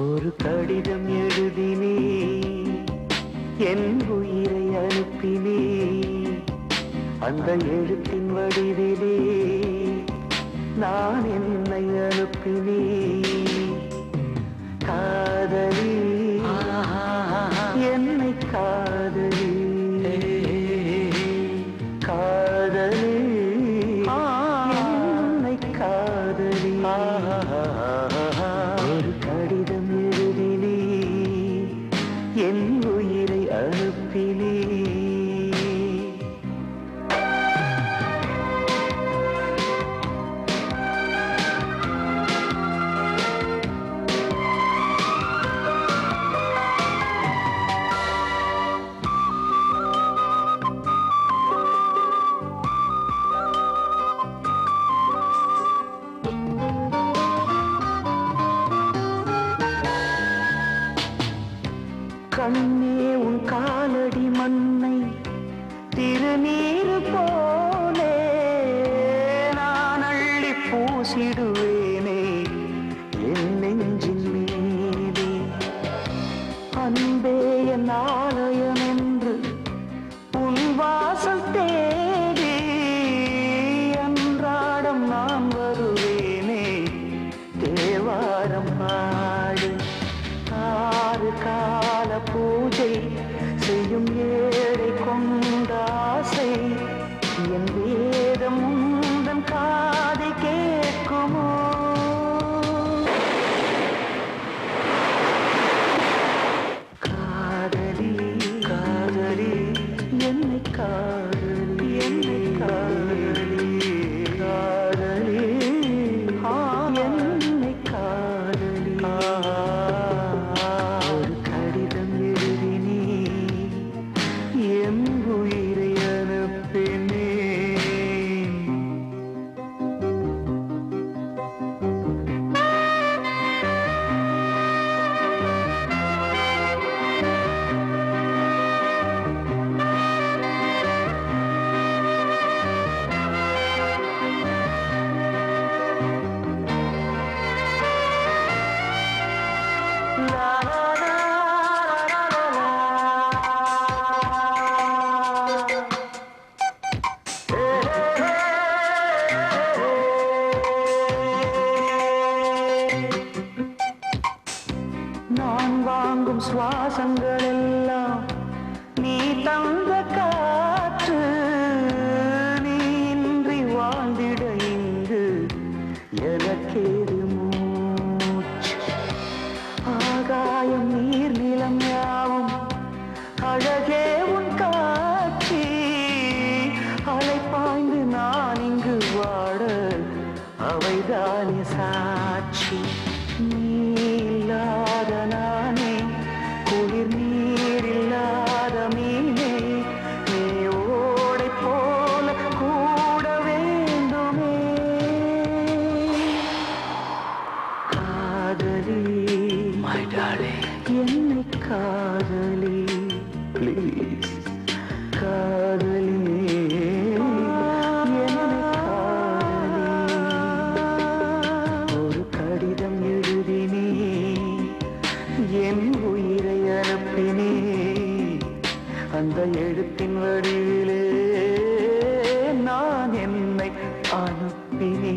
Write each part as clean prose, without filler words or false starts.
ஒரு கடிதம் எழுதினே என் உயிரை அனுப்பினே அந்த எழுத்தின் வடிவிலே நான் என்னை அனுப்பினே காதலி என்னை காதலி காதலி என்னை காதலி ஒரு கடிதம் எழுதினே என் உயிரை அனுப்பினே கண்ணே உன் காலடி மண்ணை திருநீரு போலே நான் அள்ளி பூசிடுவேனே என் நெஞ்சின் மீதே அன்பே என் ஆலயம் என்று உன் வாசல் தேடி அன்றாடம் நான் வருவேனே தேவாரம் பாடு ஆறு கால பூஜை செய்யும் ஏழை கொண்ட ஆசை என் வேதம் உந்தன் காதை கேட்குமோ காதலி காதலி என்னை காதலி என்னை காதலி காதலி என்னை காதலி ஒரு கடிதம் எழுதினே என் உயிரை அனுப்பினே நான் வாங்கும் சுவாசங்கள் எல்லாம் நீ தந்த காற்று நீ இன்றி வாழ்ந்திட இங்கு எனக்கேது மூச்சு ஆகாயம் நீர் நிலம் யாவும் அழகே உன் காட்சி அலை பாய்ந்து நான் இங்கு வாட அவைதானே சாட்சி நீ இல்லாத நானே குளிர் நீர் இல்லாத மீனே நீ ஓடை போல கூட வேண்டுமே காதலி my darling என்னை காதலி please காதலி என்னை காதலி ஒரு கடிதம் எழுதினே என் உயிரை அனுப்பினே அந்த எழுத்தின் வடிவிலே நான் என்னை அனுப்பினே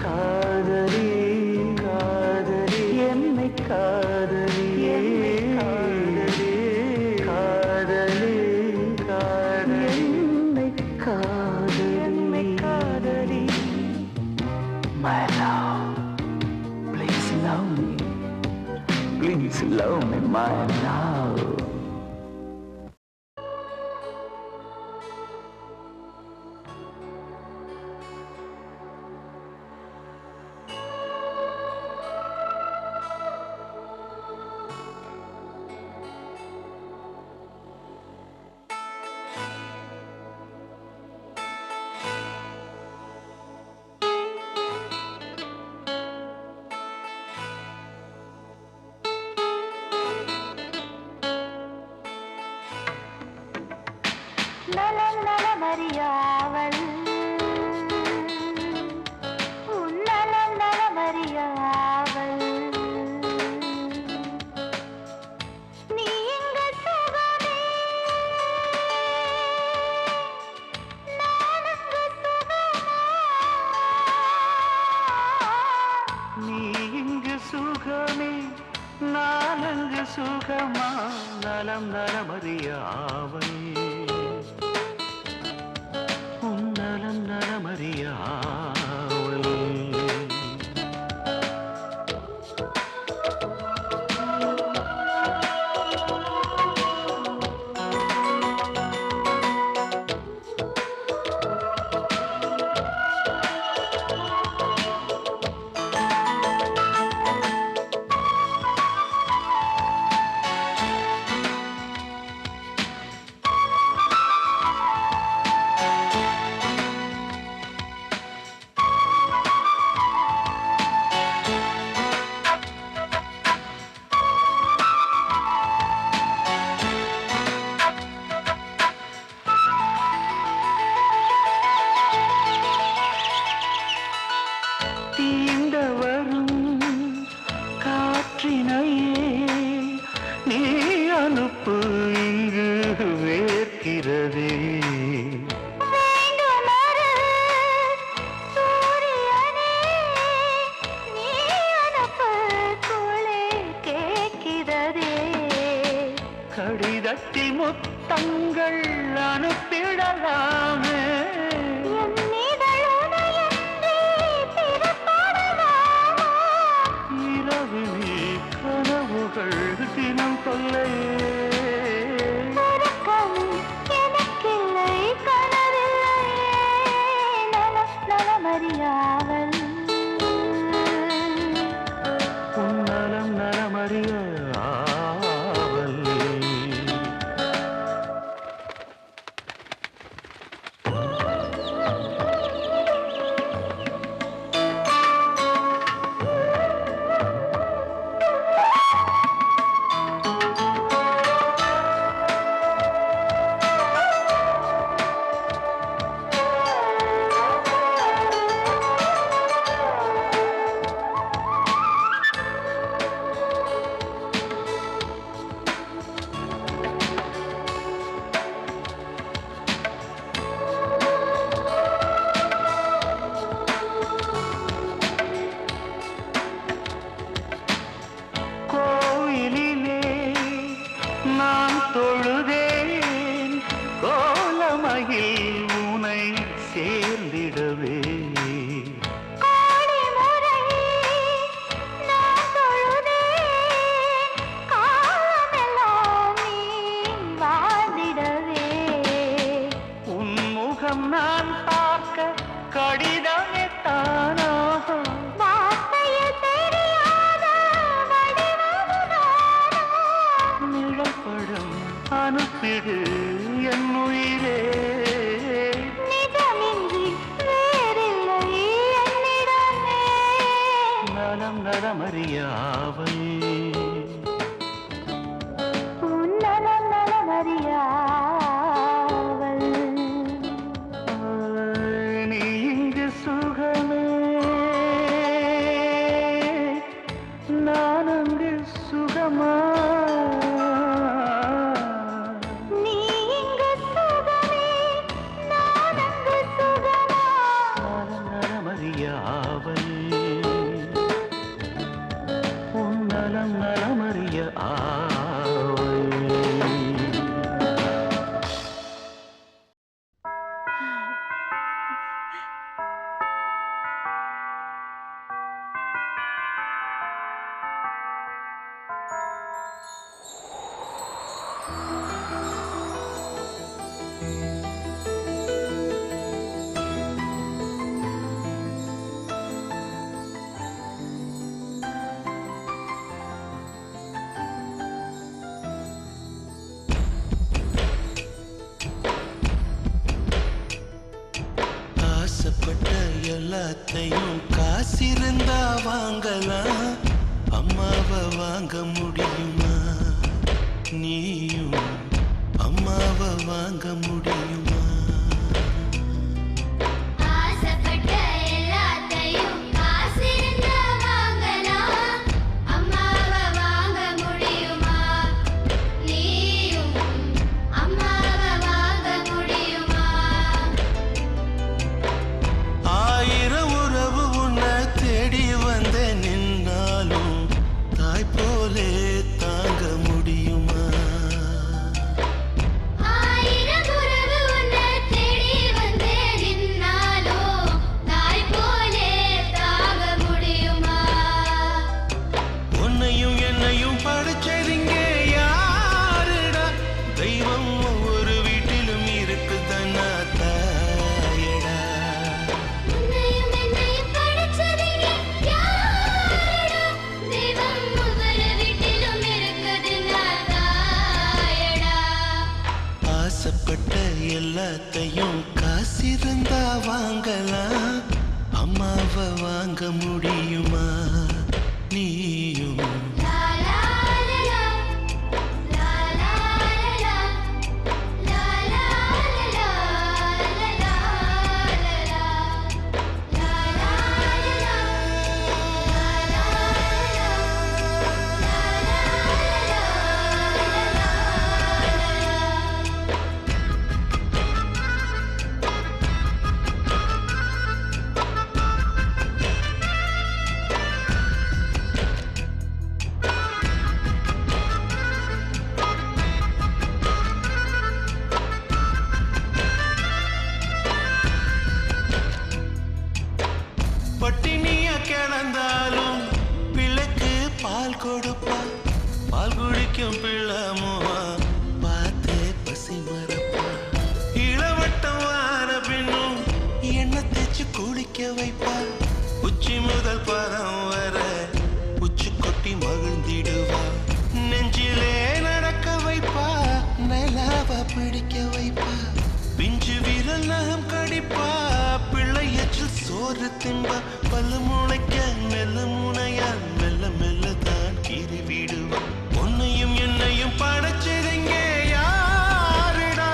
காதலி காதலி என்னை காதலி காதலி காதலி காதலி என்னை காதலி என்னை காதலி my love please love me please love me my love நானங்கு சுகமா நலம் நலமறியாவல் உன் நலம் நலமறியாவல் நீ அனுப்பு இங்கு வேர்க்கிறதே கடிதத்தில் முத்தங்கள் அனுப்பிடலாமே கனவுகள் தினம் தொல்லையே எனக்கில்லை கனவில்லையே நலமறியாவல் உன் நலம் நலமறியாவல் தொழுதேன் கோலமகில் உனை சேர்ந்திடவே உன் முகம் நான் பார்க்க கடிதமே தானா அனுப்பிடு என் உயிரே நிஜமின்றி வேறில்லை என்னிடமே நலம் நலமறியாவல் உன் நலம் நலமறியாவல் நீ இங்கு சுகமே நான் அங்கு சுகமா உன் நலம் நலமறிய ஆவல் ஆசைப்பட்ட எல்லாத்தையும் காசிருந்தா வாங்கலாம் அம்மாவை வாங்க முடியுமா நீயும் அம்மாவை வாங்க முடியுமா போலே தான் உன்னையும் என்னையும் படைச்சதிங்க யாருடா? தெய்வம் ஒவ்வொரு வீட்டிலும் இருக்குதன்னா தாயடா. உன்னையும் என்னையும் படைச்சதிங்க யாருடா? தெய்வம் ஒவ்வொரு வீட்டிலும் இருக்குதுன்னா தாயடா. ஆசைப்பட்ட எல்லாத்தையும் காசிருந்தா வாங்கலாம். அம்மாவை வாங்க முடியுமா நீயும்? லா லா லா லா லா லா லா லா லா லா பட்டினிய கிடந்தாலும் பிள்ளைக்கு பால் கொடுப்பா. பால் குடிக்கும் பிள்ளமுவா பார்த்தே பசி மறப்பா. இளவட்டம் வார பின்னும் எண்ணெய் தேய்ச்சி குளிக்க வைப்பா. உச்சி முதல் பாதம் வர உச்சி கொட்டி மகிழ்ந்திடுவா. நெஞ்சிலே நடக்க வைப்பா, நிலாவ பிடிக்க வைப்பா. பிஞ்சு விரல் நகம் கடிப்பா, பிள்ளை எச்சில் சோறு தின்பா. பல்லு முளைக்க மெல்ல முனையா மெல்ல மெல்ல தான் கீறி விடுவா. உன்னையும் என்னையும் படைச்சதுங்க யாருடா?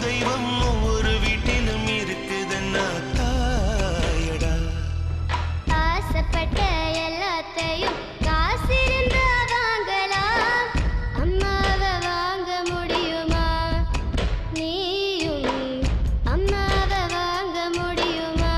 தெய்வம் ஒவ்வொரு வீட்டிலும் இருக்குதுன்னா தாயடா. ஆசைப்பட்ட எல்லாத்தையும் காசிருந்தா வாங்கலாம். அம்மாவை வாங்க முடியுமா நீயும்? அம்மாவை வாங்க முடியுமா?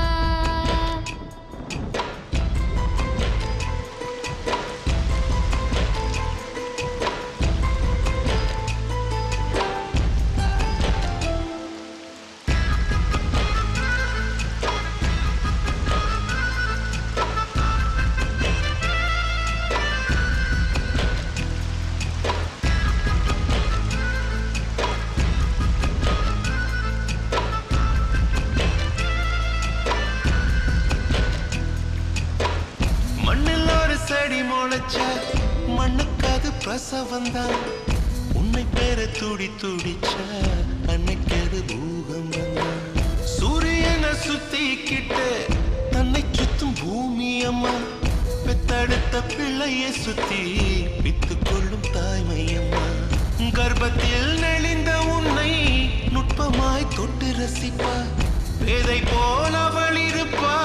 மண்ணில் ஒரு செடி முளைச்ச மண்ணுக்கு அது பிரசவந்தான். உன்னை பேர துடி துடிச்ச அன்னைக்கு அது பூகம்பம் தான். சூரியனை சுத்திக்கிட்டு தன்னை சுத்தும் பூமி அம்மா. பெத்தெடுத்த பிள்ளையை சுத்தி பித்து கொள்ளும் தாய்மை அம்மா. கர்ப்பத்தில் நெளிந்த உன்னை நுட்பமாய் தொட்டு ரசிப்பா. பேதை போல் அவள் இருப்பா,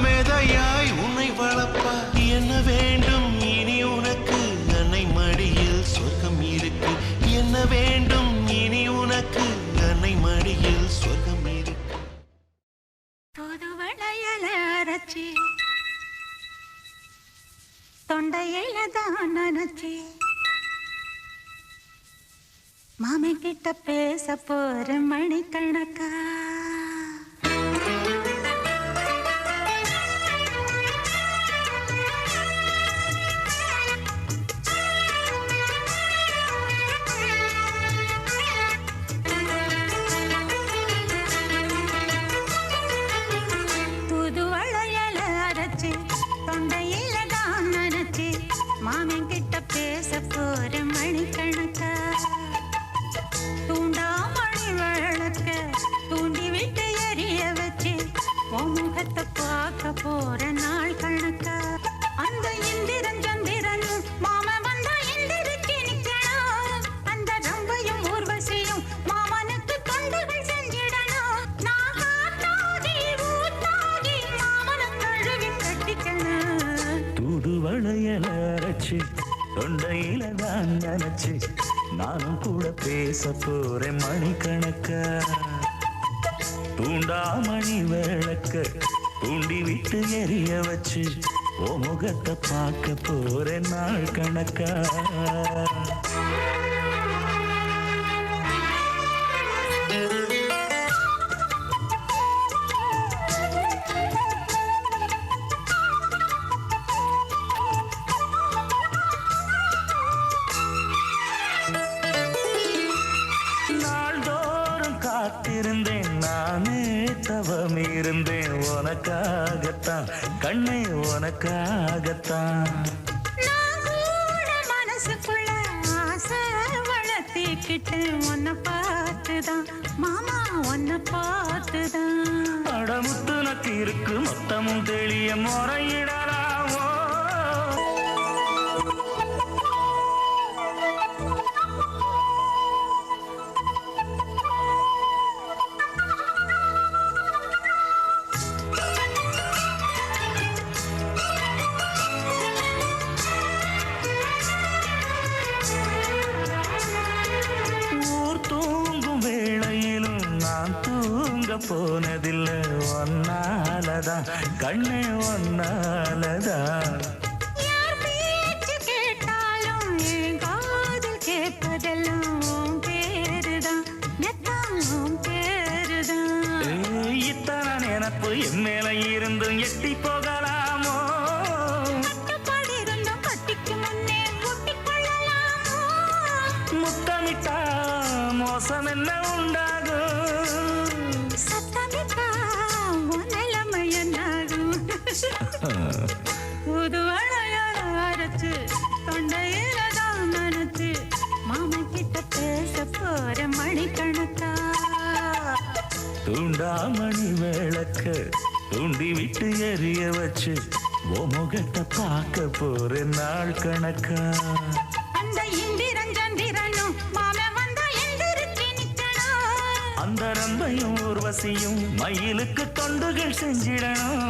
மேதையாய் உன்னை வளர்ப்பா. என்ன வேண்டும் இனி உனக்கு? அன்னை மடியில் சொர்க்கம் இருக்கு. என்ன வேண்டும் இனி உனக்கு? அன்னை மடியில் சொர்க்கம் இருக்கு. புது வளையல அரைச்சி தொண்டையில தான் நினைச்சி மாமி கிட்ட பேச போற மணிக்கணக்கா. புது வளையல அரைச்சி தொண்டையில தான் நினைச்சி மாமி கிட்ட பேச போற மணிக்கணக்கா. தூண்டாமணி விளக்க தூண்டி விட்டு எரிய வச்சு உன் முகத்தை பார்க்க போற நாள் கணக்கா. அந்த இந்திரன் சந்திரனும் மாம வந்தா எந்திரிச்சு நிக்கணும். அந்த ரம்பையும் ஊர்வசியும் மாமனுக்கு தொண்டுகள் செஞ்சிடணும். நான் காத்தாகி ஊத்தாகி மாமனை கழுவி கட்டிக்கணும். தூது வளையல அரைச்சு தொண்டையில தான் நினைச்சு நானும் கூட பேச போறேன் மணிக்கணக்கா. தூண்டாமணி விளக்க தூண்டி விட்டு எரிய வச்சு ஓ முகத்தை பார்க்க போறேன் நாள் கணக்கா. இருந்தேன் உனக்காகத்தான் கண்ணே உனக்காகத்தான். நான் கூட மனசுக்குள்ள ஆசை வளர்த்திக்கிட்டு உன்னை பார்த்துதான் மாமா உன்னை பார்த்துதான். அடமுத்து நக்கு இருக்கு மொத்தமும் தெளிய முறையிடலாமோ. போனதில்லை ஒன்னாலதான் கண்ணே ஒன்னாலதான். யார் பேச்சு கேட்டாலும் என் காதில் கேட்பதெல்லாம் உன் பேருதான் நெத்தான் உன் பேருதான். இத்தனை நினப்பு என் மேல இருந்தும் எட்டி போகலாமோ. கட்டுப்பாடு இருந்தும் கட்டிக்கு முன்னே கூட்டிக் கொள்ளலாமோ. முத்தமிட்டா மோசம் என்ன உண்டாகும். புது வளையல் அரைச்சு தொண்டையில தான் நினைச்சு மாமா கிட்ட பேச போற மணிக்கணக்கா. தூண்டாமணி விளக்க தூண்டி விட்டு எரிய வச்சு ஓ முகத்தை பார்க்க போற நாள் கணக்கா. அந்த இந்திரன் சந்திரனும் மாமன் வந்தா எந்திரிச்சு நிக்கணும். அந்த ரம்பையும் ஊர்வசியும் மயிலுக்கு தொண்டுகள் செஞ்சிடணும்.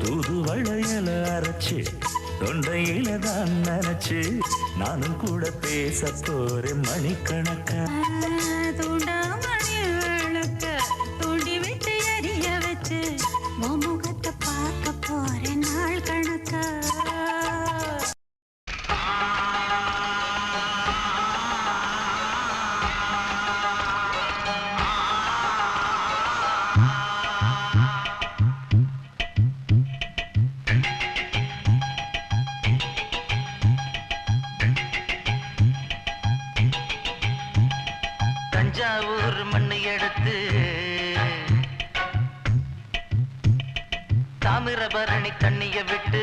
தூது வளையல அரைச்சு தொண்டையில தான் நினைச்சு நானும் கூட பேச போறேன் மணிக்கணக்கா. தூண்டாமணி விளக்க தூண்டி விட்டு எரிய வச்சு முகத்தை பார்க்க போறேன் நாள் கணக்கா. தஞ்சாவூர் மண்ணு எடுத்து தாமிரபரணி தண்ணிய விட்டு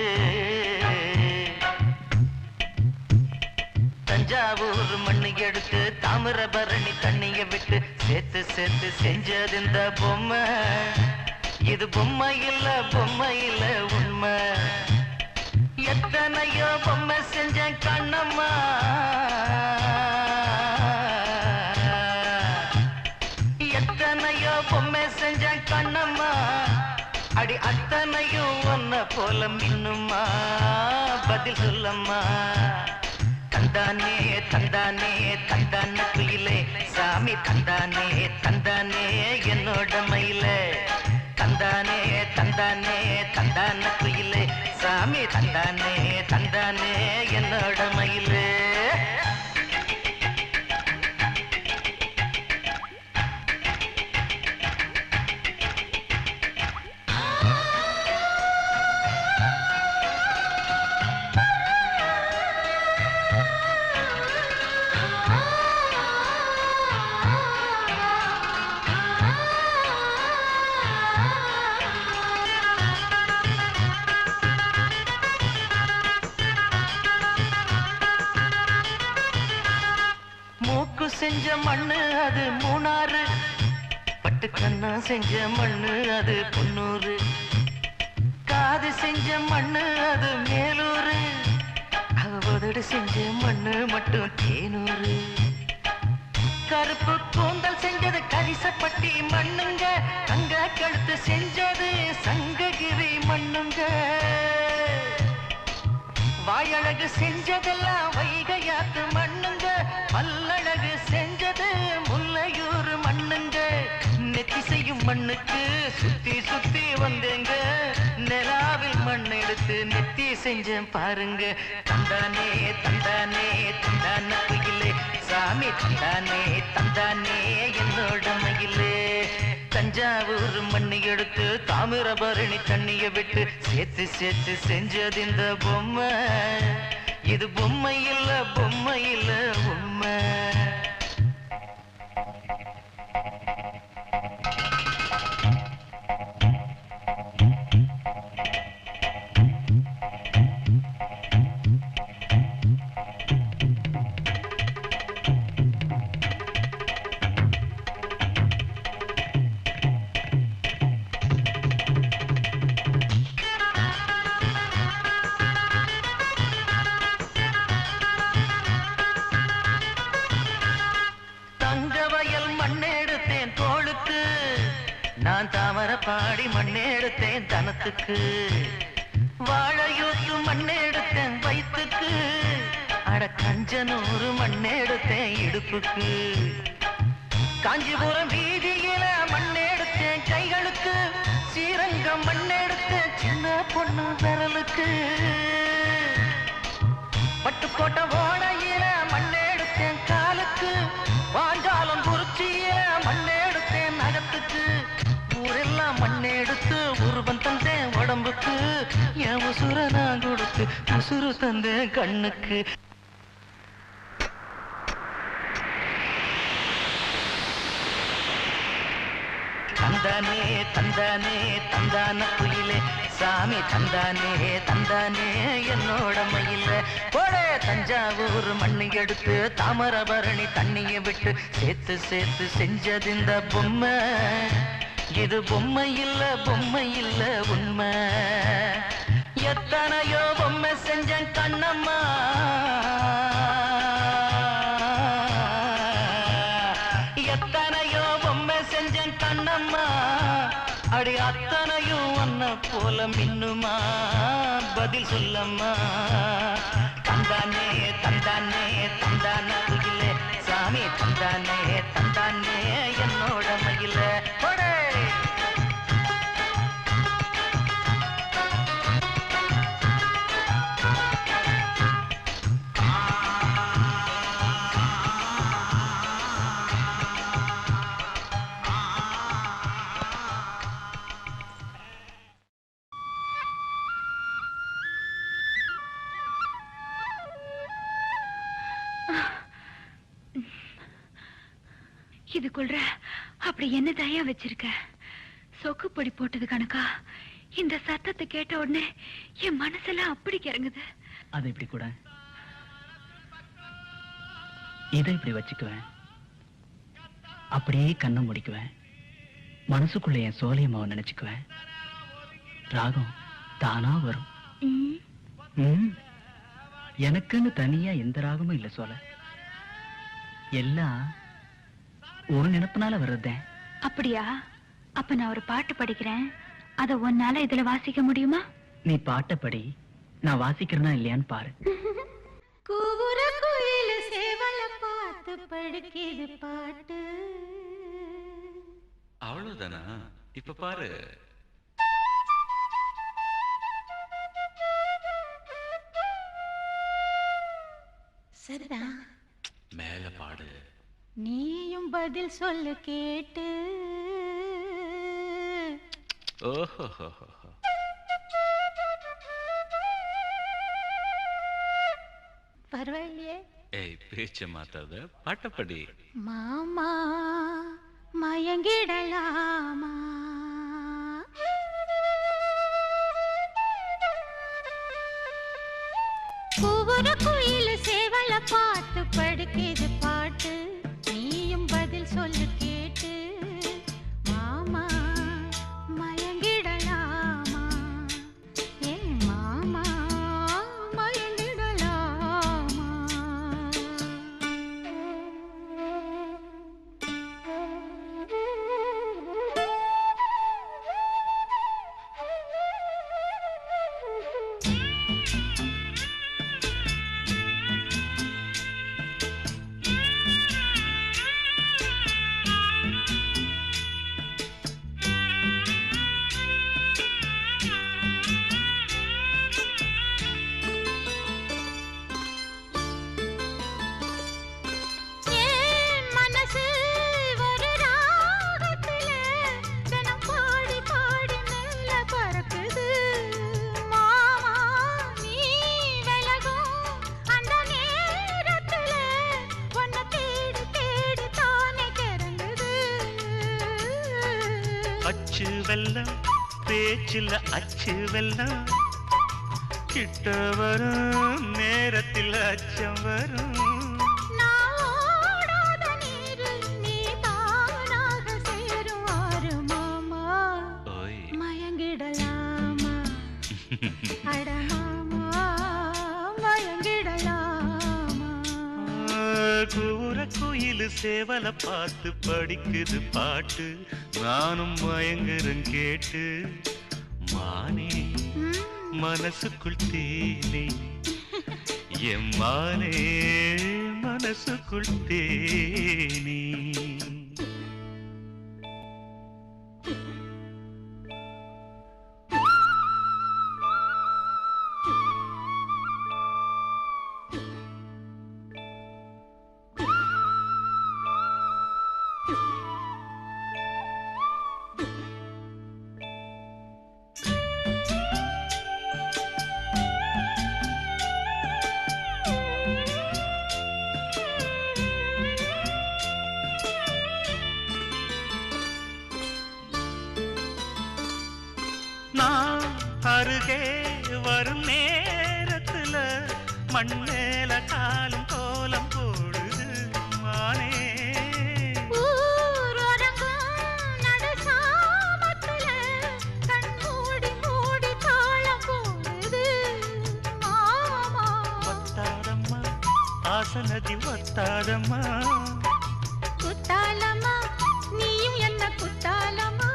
தஞ்சாவூர் மண்ணு எடுத்து தாமிரபரணி தண்ணிய விட்டு சேர்த்து சேர்த்து செஞ்சது இந்த பொம்மை. இது பொம்மை இல்ல உண்மை. எத்தனையோ பொம்மை செஞ்சேன் கண்ணம்மா. எத்தனையோ பொம்மை செஞ்சேன் கண்ணம்மா. அடி அத்தனையும் ஒன்ன போல மின்னுமா. பதில் சொல்லம்மா. தந்தானே தந்தானே தந்தான குயிலே சாமி தந்தானே தந்தானே என்னோட மயிலே. தந்தானே தந்தானே தந்தான குயிலே சாமி தந்தானே தந்தானே என்னோட மயிலே. செஞ்ச மண்ணு அது மூணாறு. பட்டுக்கண்ணா செஞ்ச மண்ணு அது பொன்னூறு. காது செஞ்ச மண்ணு அது மேலூரு. அவதடு செஞ்ச மண்ணு மட்டும் தேனூரு. கருப்பு கூந்தல் செஞ்சது கரிசப்பட்டி மண்ணுங்க. தங்க கழுத்து செஞ்சது சங்ககிரி மண்ணுங்க. வாயழகு செஞ்சதெல்லாம் வைகையாத்து மண்ணுங்க. பல்லழகு செஞ்சது முல்லையூர் மண்ணுங்க. நெத்தி செய்யும் மண்ணுக்கு சுத்தி சுத்தி வந்தேங்க. நிலாவில் மண் எடுத்து நெத்தி செஞ்சேன் பாருங்க. தந்தானே தந்தானே தந்தான குயிலே சாமி தந்தானே தந்தானே என்னோட மயிலே. தஞ்சாவூர் மண்ணு எடுத்து தாமிரபரணி தண்ணிய விட்டு சேர்த்து சேர்த்து செஞ்சது இந்த பொம்மை. இது பொம்மை இல்ல உண்மை. தவத்துக்கு வாழையூத்து மண்ணெடுத்தேன் வயிற்றுக்கு அட கஞ்சனூறு மண்ணெடுத்தேன் இடுப்புக்கு காஞ்சிபுரம் வீதியில மண்ணெடுத்தேன் கைகளுக்கு ஸ்ரீரங்கம் மண்ணெடுத்தேன் சின்ன பொண்ணு விரலுக்கு பட்டுக்கோட்டை ஓடையில மண்ணெடுத்தேன் காலுக்கு வாஞ்சாலம் குறிச்சியில மண்ணெடுத்தேன் நகத்துக்கு ஊரெல்லாம் மண்ணெடுத்து உருவம் தந்தேன் உடம்புக்கு என் உசுர நான் கொடுத்து உசுறு தந்தேன் கண்ணுக்கு தந்தானே தந்தானே தந்தான குயிலே சாமி தந்தானே தந்தானே என்னோட மயில போடே தஞ்சாவூர் மண்ணு எடுத்து தாமரபரணி தண்ணியை விட்டு சேர்த்து சேர்த்து செஞ்சது இந்த பொம்மை இது பொம்மை இல்ல உண்மை எத்தனையோ பொம்மை செஞ்சேன் கண்ணம்மா எத்தனையோ பொம்மை செஞ்சேன் கண்ணம்மா அடி அத்தனையும் ஒன்ன போல மின்னுமா பதில் சொல்லம்மா தந்தானே தந்தானே தந்தான குயிலே சாமி தந்தானே தந்தானே என்னோட மயில போடே இதுக்குள்ள அப்படி என்ன தயா வச்சிருக்க சொக்கு பொடி போட்டது கணக்கா இந்த சத்தத்தை கேட்ட உடனே என் மனசெல்லாம் அப்படி கிறங்குது அது இப்படி கூட இதை இப்படி வச்சுக்குவேன் அப்படியே கண்ணை முடிக்குவேன் மனசுக்குள்ள என் சோழியம்மாவை நினைச்சுக்குவேன் ராகம் தானா வரும் எனக்குன்னு தனியா எந்த ராகமும் இல்லை சோழ எல்லாம் ஒரு நினைப்புனால வர்றதேன் அப்படியா அப்ப நான் ஒரு பாட்டு படிக்கிறேன் அத உன்னால இதுல வாசிக்க முடியுமா நீ பாட்டை படி நான் வாசிக்கிறேனா இல்லையான்னு பாரு கூவுற குயில சேவல பார்த்து படுக்கிது பாட்டு அவ்வளவுதானா இப்ப பாரு சரிதான் மேல பாடு நீயும் பதில் சொல்ல கேட்டு ஓஹோ பரவாயில்லையே ஏய் பேச்ச மாத்தாத பாட்டப்படி மாமா மயங்கிடலாமா கூவுற குயில சேவல பார்த்து படுக்கிது பாட்டு நீயும் பதில் சொல்லு கேட்டு மாமா மயங்கிடலாமா ஏ மாமா மயங்கிடலாமா அச்சு வெல்லம் பேச்சில் அச்சு வெல்லம் கிட்ட வரும் நேரத்தில் அச்சம் வரும் ஓய் மயங்கிடலாமா அடமாமா மயங்கிடலாமா கூற குயில் சேவல பார்த்து படிக்குது பாட்டு நானும் மயங்குறேன் கேட்டு மானே மனசுக்குள் தேனே எம்மானே மனசுக்குள் தேனே நான் அருகே வரும் நேரத்துல மண்ணேல காலும் கோலம் போடுது மானே ஒத்தாதம்மா ஆசனதி ஒத்தாதம்மா குத்தாலமா நீயும் என்ன குத்தாலமா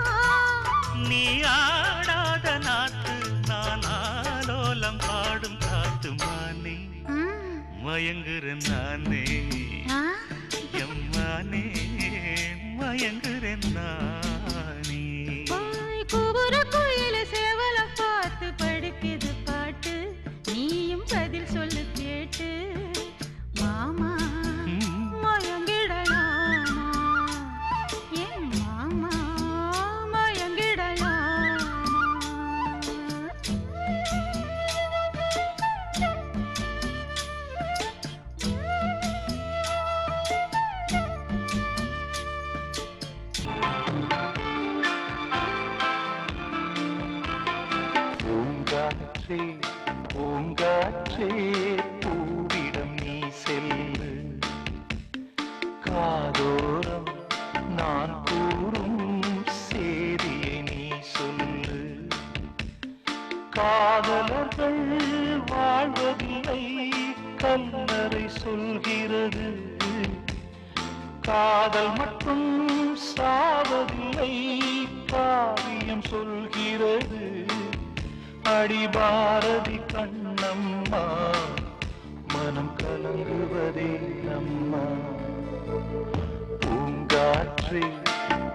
நீ ஆடாத நாத்து நான் ஆலோலம் பாடும் காத்து மானே மயங்குறேன் நானே எம்மானே மயங்குறேன் நானே கூவுற கோயில சேவல பார்த்து படிக்குது பாட்டு நீயும் பதில் சொல்லு கேட்டு மாமா மயங்கிடலாமா என் மாமா மயங்கிடலாமா பூங்காற்றே பூங்காற்றே பூவிடம் நீ செல்லு காதோரம் நான் கூறும் சேதியை நீ சொல்லு காதலர்கள் வாழ்வதில்லை கல்லறை சொல்கிறது காதல் மட்டும் சாவதில்லை காவியம் சொல்கிறது அடி பாரதி கண்ணம்மா மனம் கலங்குவதே அம்மா பூங்காற்றே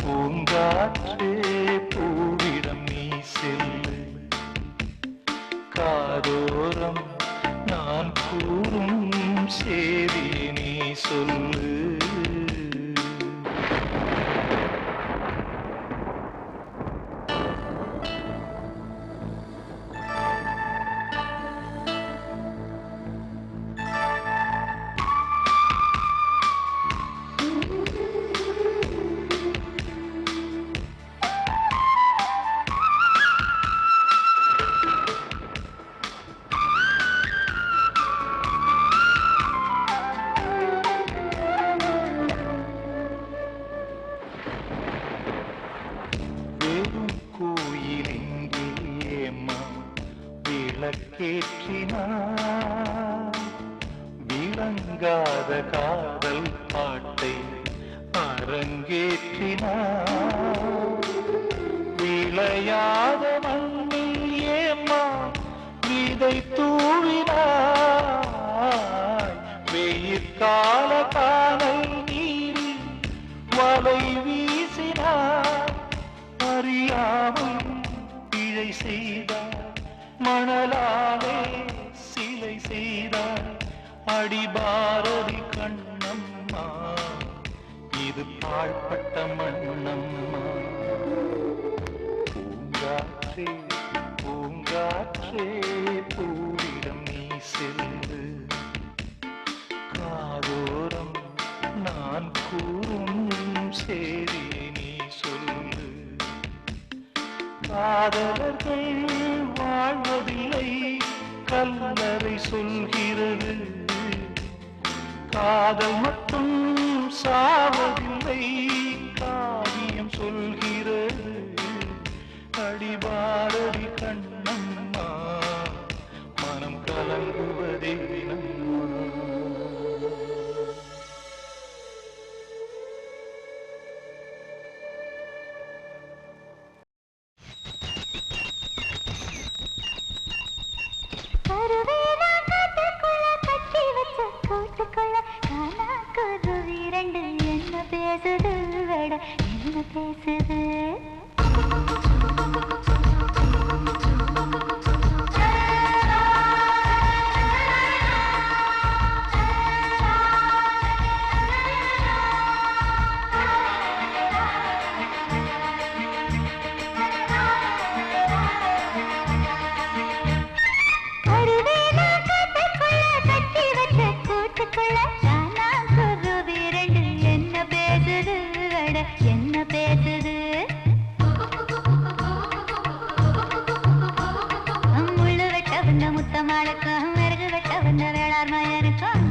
பூங்காற்றே பூவிடம் நீ செல்லு காதோரம் நான் கூறும் சேதி நீ சொல்லு விளக்கேற்றினார் விளங்காத காதல் பாட்டை அரங்கேற்றினார் விளையாத மண்ணில் ஏமா விதை தூவினார் வெயிற்கால காணல் நீரில் வலை வீசினார் அறியாமல் பிழை செய்தார் மணலாலே சிலை செய்தார் அடி பாரதி கண்ணம்மா இது பாழ்பட்ட மண்ணம்மா பூங்காற்றே பூங்காற்றே பூவிடம் நீ செல்லு காதோரம் நான் கூறும் சேதியை நீ சொல்லு காதலர்கள் வாழ்வதில்லை கல்லறை சொல்கிறது காதல் மட்டும் சாவதில்லை காவியம் சொல்கிறது அடி பாரதி கண்ணம்மா மனம் கலங்குவதே நம்மா முத்தமாளுக்கும் விறகு வெட்ட வந்த வேளார் மயனுக்கும்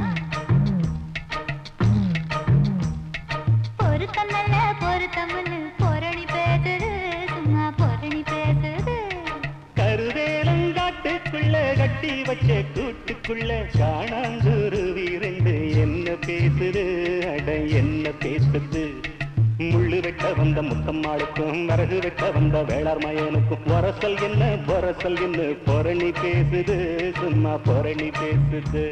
பொருத்தம் நல்ல பொருத்தம்னு பொரணி பேசுது சும்மா பொரணி பேசுது கருவேலங்காட்டுக்குள்ள கட்டி வச்ச கூட்டுக்குள்ள காணாங்குருவி ரெண்டு என்ன பேசுது அட என்ன பேசுது முள்ளு வெட்ட வந்த முத்தம்மாளுக்கும் வரகு வெட்ட வந்த வேளார் மயனுக்கும் வரசல் என்ன பொரணி பேசுது சும்மா பொரணி பேசுது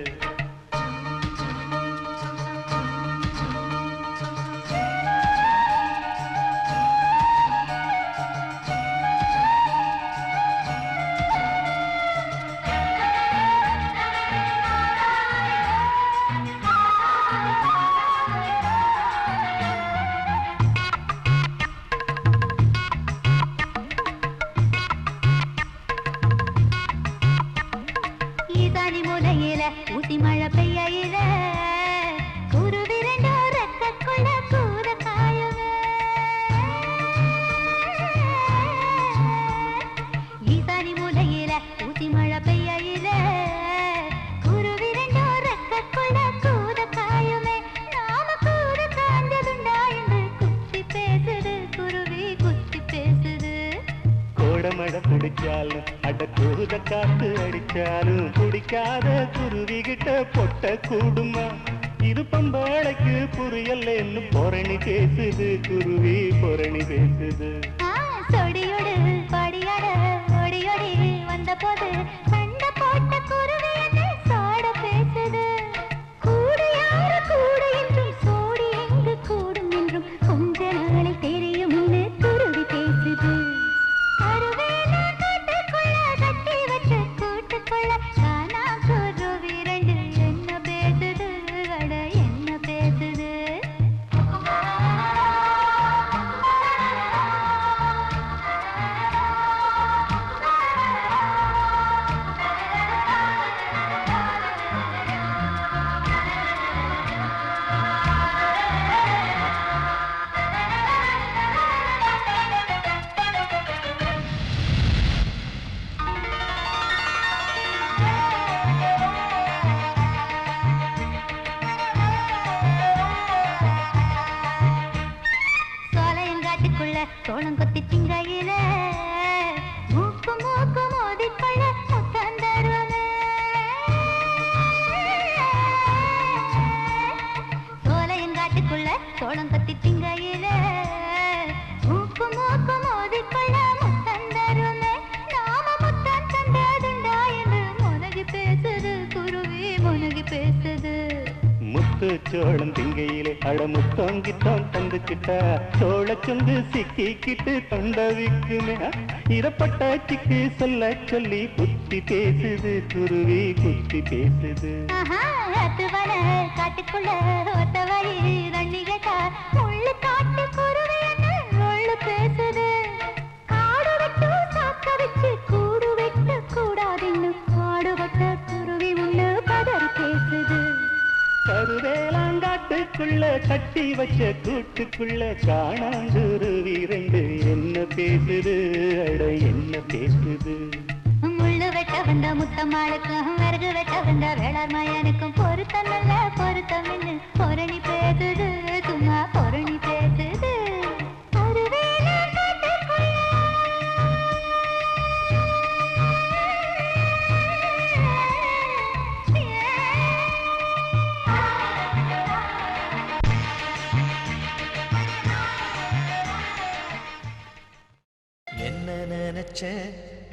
ஊசி மழை பெய்யில குருவி ரெண்டோ ரெக்கக்குள்ள கூற காயுமே ஈசானி மூலையில ஊசி மழை பெய்யில குருவி ரெண்டோ ரெக்கக்குள்ள கூற காயுமே நாம கூற காஞ்சதுண்டா என்று குத்தி பேசுது குருவி குத்தி பேசுது கோடமட பிடிச்சாலும் அட கூத காத்து அடிச்சாலும் பிடிக்காத குருவி கிட்ட பொட்ட கூடுமா இது பம்பாளைக்கு புரியலன்னு பொரணி பேசுது குருவி பொரணி பேசுது சொடியோடு படியாட ஒடியோடி வந்த போது சண்டை போட்ட குருவி என்னை சாட பேசுது கூடு யாரு கூடு என்றும் சோடி எங்கு கூடும் என்றும் கொஞ்ச நாளில் தெரியும் குருவி பேசுது சோளம் கொத்தி திங்கையில மூக்கு மூக்கு மோதிக்கொள்ள முத்தம் தருவே சோலையங்காட்டுக்குள்ள சோளம் கொத்தி திங்கையில மூக்கு மூக்கு மோதிக்கொள்ள முத்தம் தருவே நாம முத்தம் தந்ததுண்டா என்று முனகி பேசுது குருவி முனகி பேசுது முத்து சோளம் திங்கையிலே அட முத்தம் கித்தம் தந்துக்கிட்டா சோழ சொந்து சிக்கிக்கிட்டு தொண்டவிக்குமே இரப்பட்ட சிக்கு சொல்ல சொல்லி புத்தி பேசுது குருவி புத்தி பேசுது காட்டுக்குள்ள ஒத்த வழி தண்ணி கேட்டா முள்ளு காட்டு குருவி முள்ளு பேசுது காடு விட்டு சாக்க வச்சு கூடு விட்டு கூடாதுன்னு காடுபட்ட குருவி முள்ளு பதறி பேசுது கருவேலாங்காட்டுக்குள்ள கட்டி வச்ச கூட்டுக்குள்ள காணாங்குருவி ரெண்டு என்ன பேசுது அட என்ன பேசுது முள்ளு வெட்ட வந்த முத்தம்மாளுக்கும் விறகு வெட்ட வந்த வேளார் மயனுக்கும் பொருத்தம் நல்ல பொருத்தம் பொரணி பேசுது சும்மா பொரணி பேசுது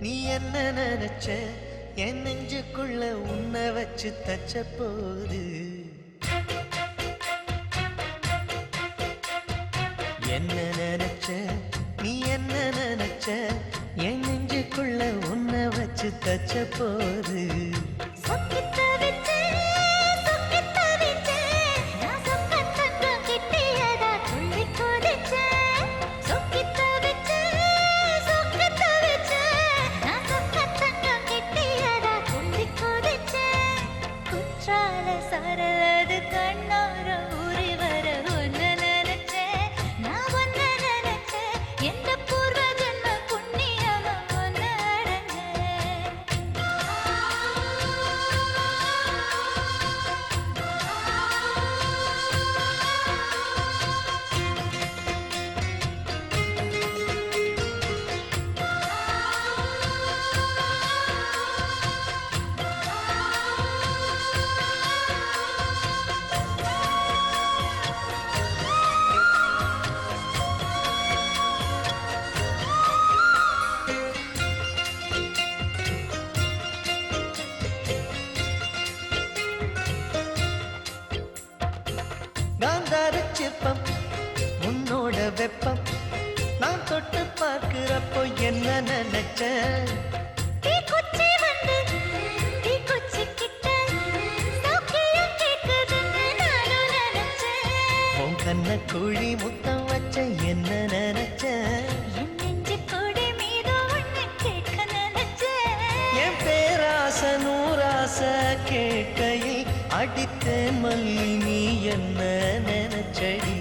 நீ என்ன நினைச்ச என் நெஞ்சுக்குள்ள உன்னை வச்சு தச்ச போது என்ன நினைச்ச நீ என்ன நினைச்ச என் நெஞ்சுக்குள்ள உன்னை வச்சு தச்ச போது வெப்பம் நான் தொட்டு பார்க்கிறப்போ என்ன நினைச்ச தீக்குச்சி வந்து தீக்குச்சி கிட்ட சௌக்கியம் கேக்குதுன்னு நானும் நினைச்சேன். உன் கண்ண குழி முத்தம் வச்ச என்ன நினைச்ச என் நெஞ்சு கொடி மீது ஒண்ணு கேட்க நினைச்சேன். என் பேராச நூராச கேட்கையில் அடித்தேன் மல்லி நீ என்ன நினைச்சடி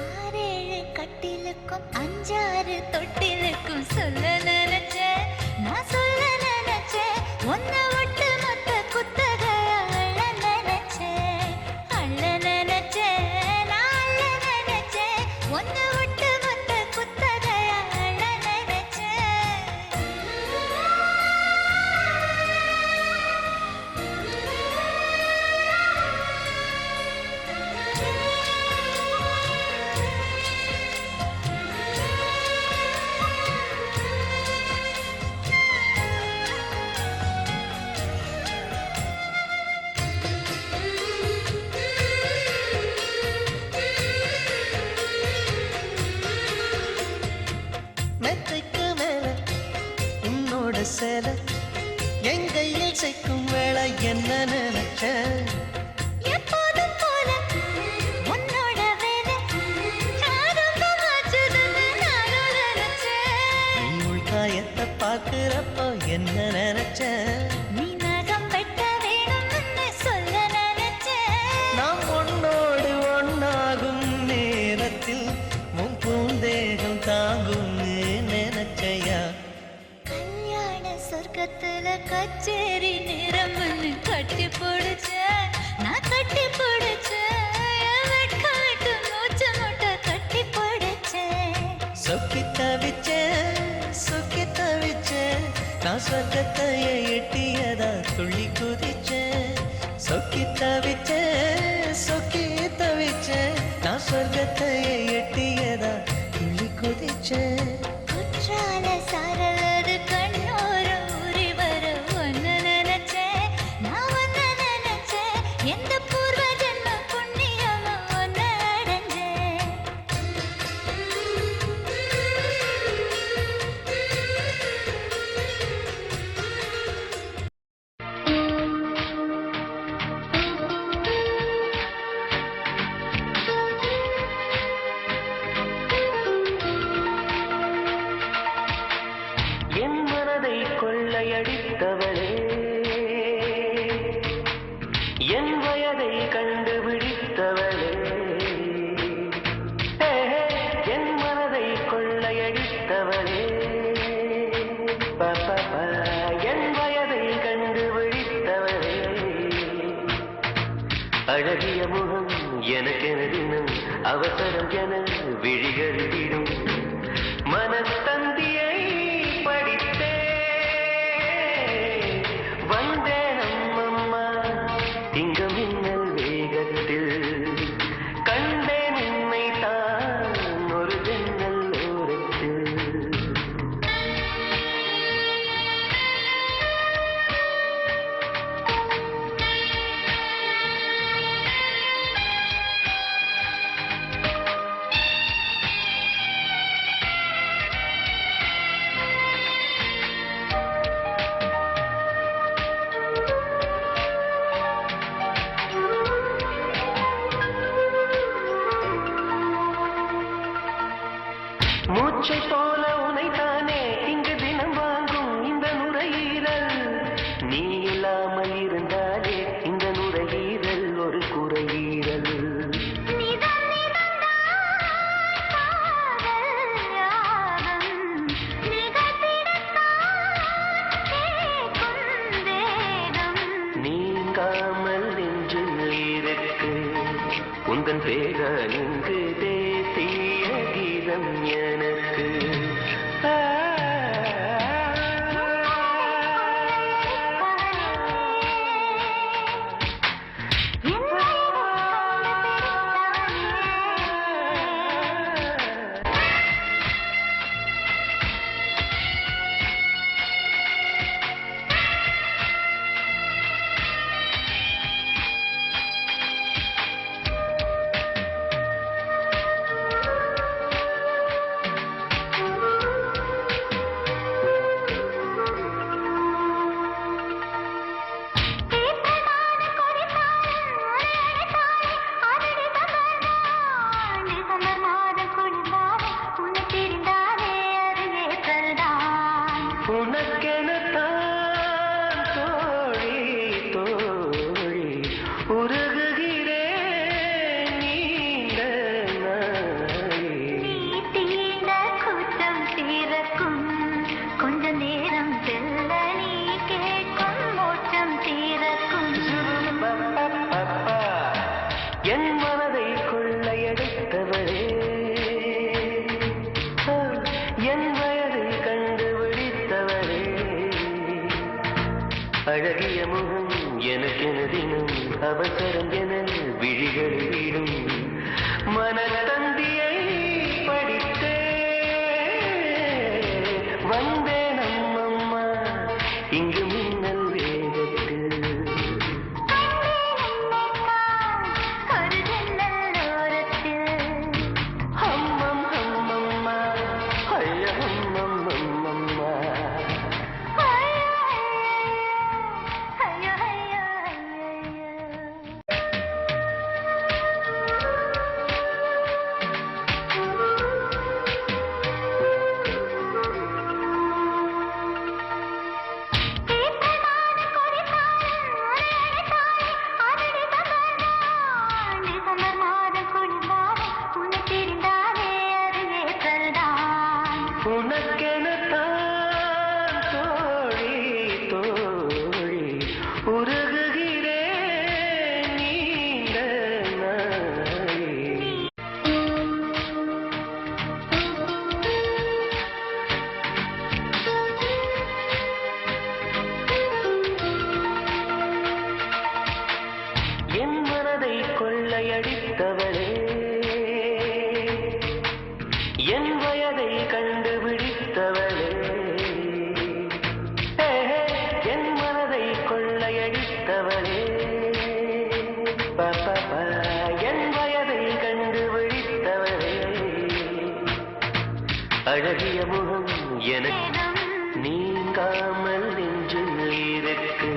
6-7 கட்டிலுக்கும் 5-6 தொட்டிலுக்கும் சொல்ல நினைச்சேன். நான் சொல்ல நினைச்சேன். உன்னை விட்டு மொத்த குத்தக அள்ள நினைச்சேன். அள்ள நினைச்சேன். நான் அள்ள நினைச்சேன். உன்னை விட்டு மொத்த குத்தக அள்ள மெத்தைக்கு மேல உன்னோட சேலை என் கையில் சேர்க்கும் வேளை என்ன நினைச்ச எப்போதும் போல உன்னோட வேலை ஆரம்பமாச்சுதுன்னு நானும் நினைச்சேன். நீ உள்காயத்தை பார்க்கிறப்போ என்ன நினைச்ச நீ நகம் வெட்ட வேணும்னு சொல்ல நினைச்சேன். நாம் உன்னோடு ஒன்னாகும் நேரத்தில் உன் பூந்தேகம் தாங்கும்னு நினைச்சையா கல்யாண சொர்க்கத்துல கச்சேரி நிறம்னு கட்டி பிடிச்சேன். நான் கட்டி பிடிச்சேன். என் வெட்கம் விட்டு மூச்சு முட்டை கட்டி பிடிச்சேன். சொக்கி தவிச்சேன் நான் சொர்க்கத்தையே எட்டியதா துள்ளி குதிச்சேன் சொக்கி தவிச்சேன் நான் சொர்க்கத்தையே எட்டியதா துள்ளி குதிச்சேன் குற்றால சாரலது கண்ணோர ஊறி வர ஒன்னு நினைச்சேன். நான் ஒன்னு நினைச்சேன். எந்த பூர்வ ஜென்ம புண்ணியமா ஒன்னு அடைஞ்சேன். என் மனதை கொள்ளையடித்தவளே என் வயதை கண்டுபிடித்தவளே என் மனதை கொள்ளையடித்தவளே என் வயதை கண்டுபிடித்தவளே அழகிய முகம் எனக்கென தினம் அவசரம் என விழிகளிடும் மனத்தந்தியை படித்தே வந்தேன் அம்மம்மா இங்கு மின்னல் வேகத்தில் கண்டேன் உன்னை தான் ஒரு ஜன்னல் ஓரத்தில் மூச்சை போல உனைத்தானே இங்கு தினம் வாங்கும் இந்த நுரையீரல் நீ இல்லாமல் இருந்தாலே இந்த நுரையீரல் ஒரு குறையீரல் நிதம் நிதம்தான் காதல் யாகம். நிகழ்த்திடத்தான் கேட்கும் வேகம். நீங்காமல் நெஞ்சில் இருக்கு உந்தன் பேர இங்கு தேசிய கீதம் எனக்கு அழகிய முகம் எனக்கென தினம் அவசரம் என விழிகளில் விடும் மனத்தந்தியை படித்தே வந்தேன் அம்மம்மா இங்கு மின்னல் வேகத்தில் அம்மம் அம்மம்மா ஐய அம்மம் அம்மம்மா உனக்கெனத்தான் தோழி தோழி உருகுகிறேன் நீண்ட நாளே என் மனதை கொள்ளையடித்தவளே என் வயதை கண்டுபிடித்தவளே என் மனதை கொள்ளையடித்தவளே பாப்பா என் வயதை கண்டுபிடித்தவளே அழகிய முகம் எனக்கு நீங்காமல் நெஞ்சில் இருக்கு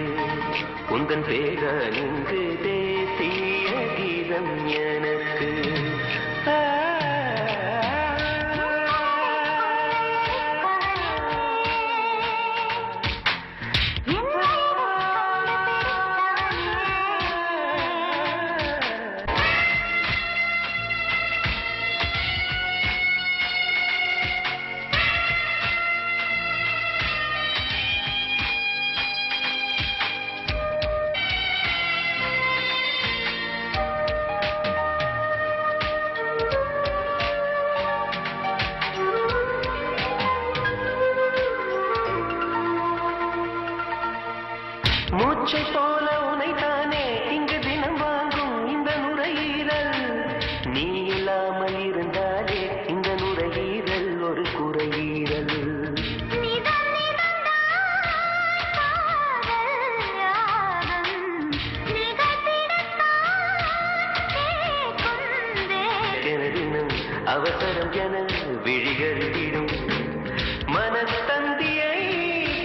உந்தன் பேர இங்கு தேசிய கீதம் எனக்கு மூச்சை போல உனைத்தானே இங்கு தினம் வாங்கும் இந்த நுரையீரல் நீ இல்லாமல் இருந்தாலே இந்த நுரையீரல் ஒரு குறையீரல் தினம் அவசரம் என விழிகள் விடும் மனத்தந்தியை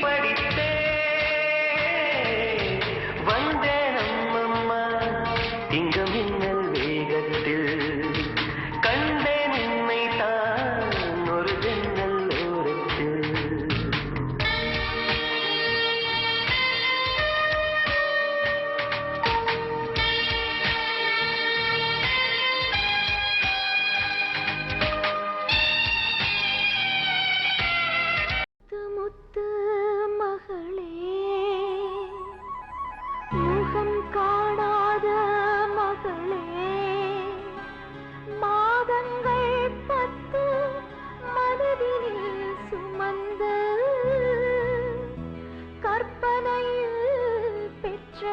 படித்தே வந்தேன் அம்மம்மா இங்கு மின்னல் வேகத்தில் கண்டேன் என்னை தான் ஒரு ஜன்னல் ஓரத்தில் முத்து மகளே முகம் காணாத மகளே மாதங்கள் 10 மனதினில் சுமந்த கற்பனையில் பெற்ற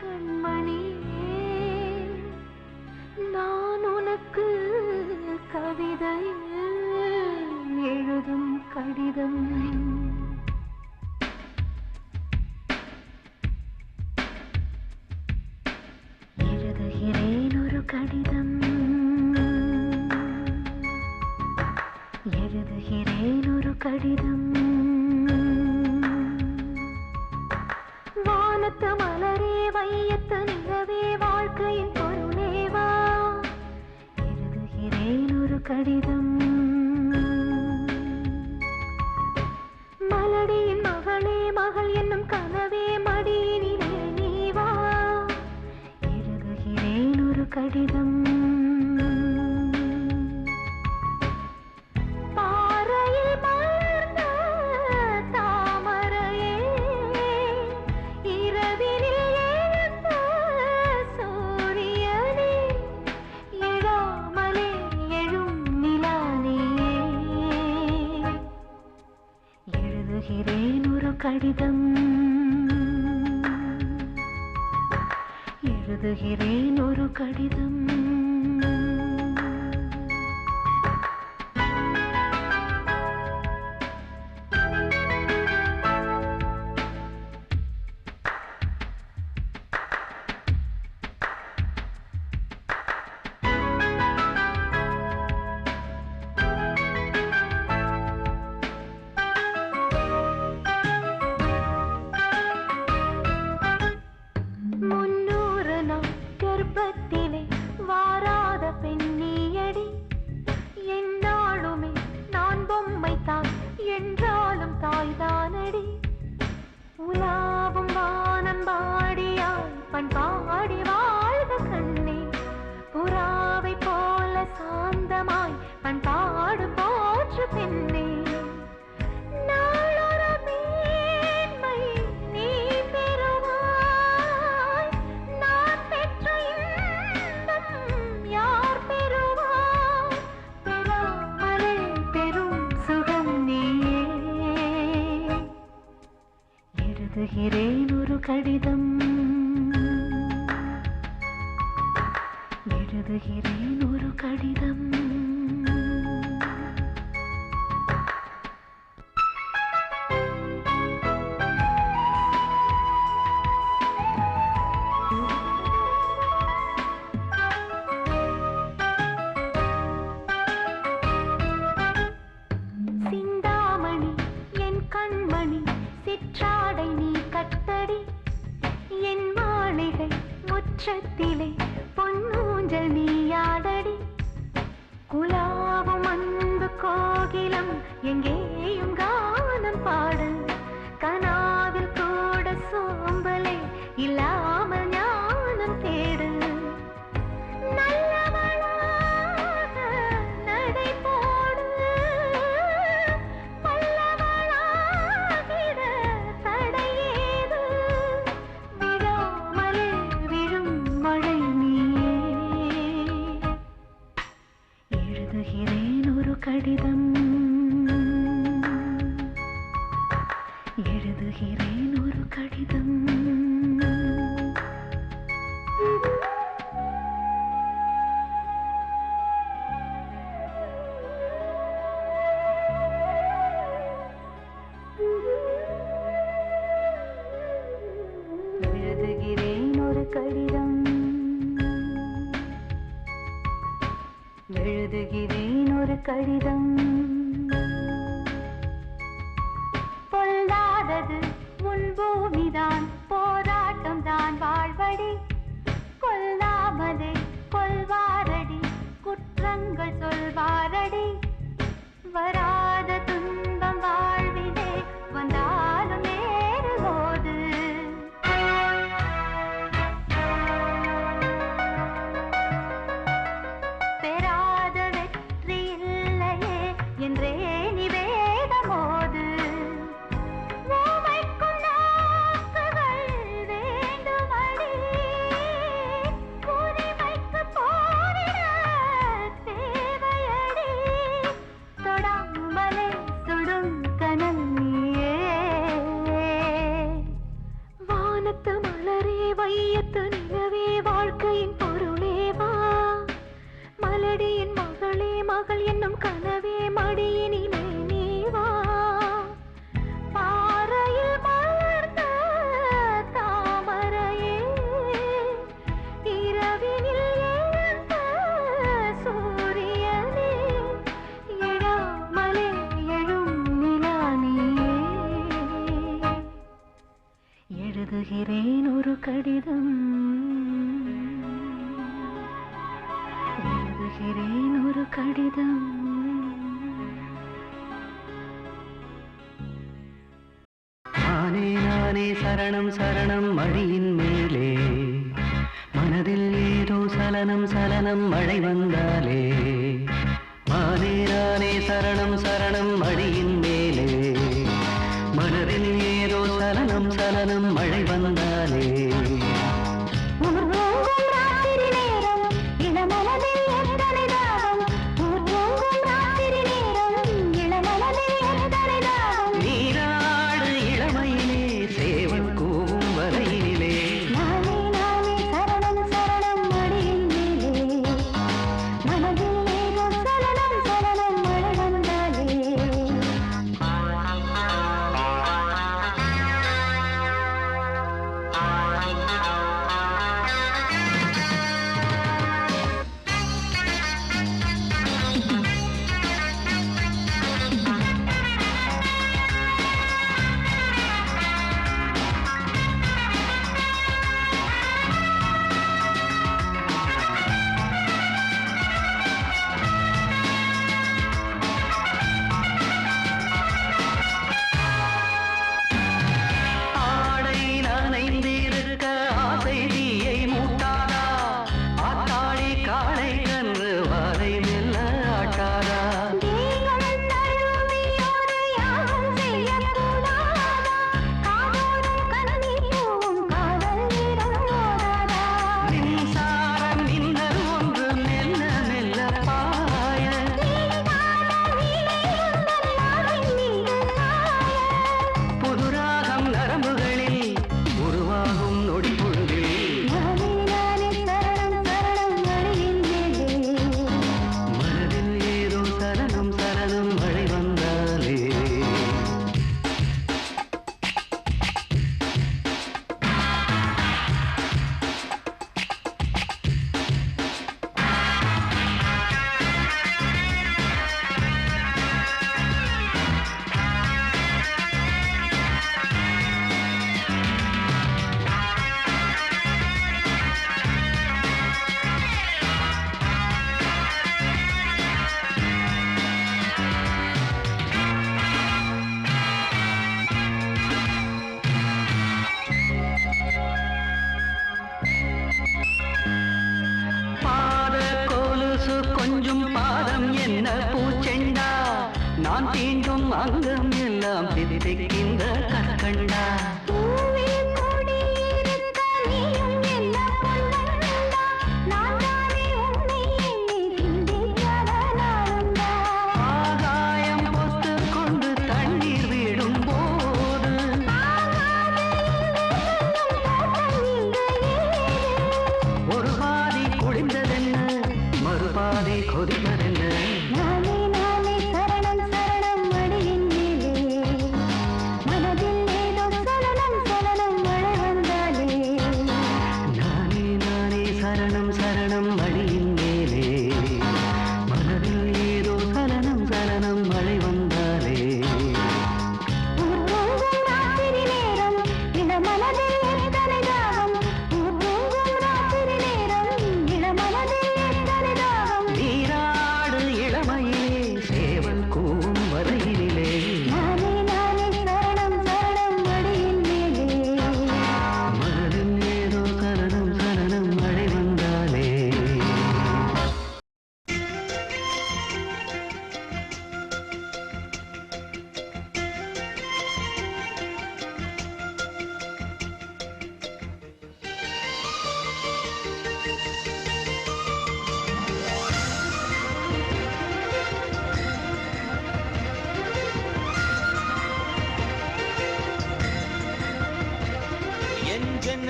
கண்மணியே நான் உனக்கு கவிதையில் எழுதும் கடிதம் எழுதுகிறேன் ஒரு கடிதம் எழுதுகிறேன் ஒரு கடிதம் வானத்து மலரே வையத்து நிலவே வாழ்க்கையின் பொருளேவா எழுதுகிறேன் ஒரு கடிதம் மலடியின் மகளே மகள் என்னும் கனவே மடியினிலே நீ வா எழுதுகிறேன் ஒரு கடிதம் பாறையில் மலர்ந்த தாமரையே இரவினில் எழுந்த சூரியனே எழாமலே எழும் நிலானியே எழுதுகிறேன் ஒரு கடிதம் எழுதுகிறேன் ஒரு கடிதம். எழுதுகிறேன் ஒரு கடிதம். எழுதுகிறேன் ஒரு கடிதம். சிந்தாமணி என் கண்மணி சிற்றாடை நீ கட்டடி என் மாளிகை முற்றத்திலே பொன்னூஞ்சல் நீயாடடி குலாவும் அன்பு கோகிலம் எங்கேயும் கானம் பாடு கனாவில் கூட சோம்பலே இல்லாமல் ஞானம் தேடு கடிதம். எழுதுகிறேன் ஒரு கடிதம். எழுதுகிறேன் ஒரு கடிதம். எழுதுகிறேன் ஒரு கடிதம். பொல்லாதது உன் பூமிதான் போராட்டம் தான் வாழ்வடி கொல்லாமலே கொல்வாரடி குற்றங்கள் சொல்வாரடி வராத துன்பம் வாழ்விலே வந்தாலும் நேருவோது பெறாத வெற்றி இல்லையே என்றே நிவேதமோது ஓமைக்கும் நாக்குகள் வேண்டுமடி உரிமைக்கு போரிட தேவையடி தொடாமலே சுடும் கனல் நீயே வானத்து மலரே வையத்து நிலவே வாழ்க்கையின் பொருளே வா மலடியின் மகளே மகள் என்னும் கனவே மடியினிலே நீ வா பாறையில் மலர்ந்த தாமரையே இரவினில் எழுந்த சூரியனே எழாமலே எழும் நிலா நீயே எழுதுகிறேன் ஒரு கடிதம். எழுதுகிறேன் ஒரு கடிதம். நானே நானே சரணம் சரணம் மடியின் மேலே மனதில் ஏதோ சலனம் சலனம் மழை வந்தாலே நானே நானே சரணம் சரணம் மடியின் மேலே மனதில் ஏதோ சலனம் சலனம் மழை வந்தாலே நீராடு இளமையிலே சேவல் கூவும் வரையிலே நானே நானே சரணம் அங்கம் எல்லாம் திதிக்கின்ற கற்கண்டா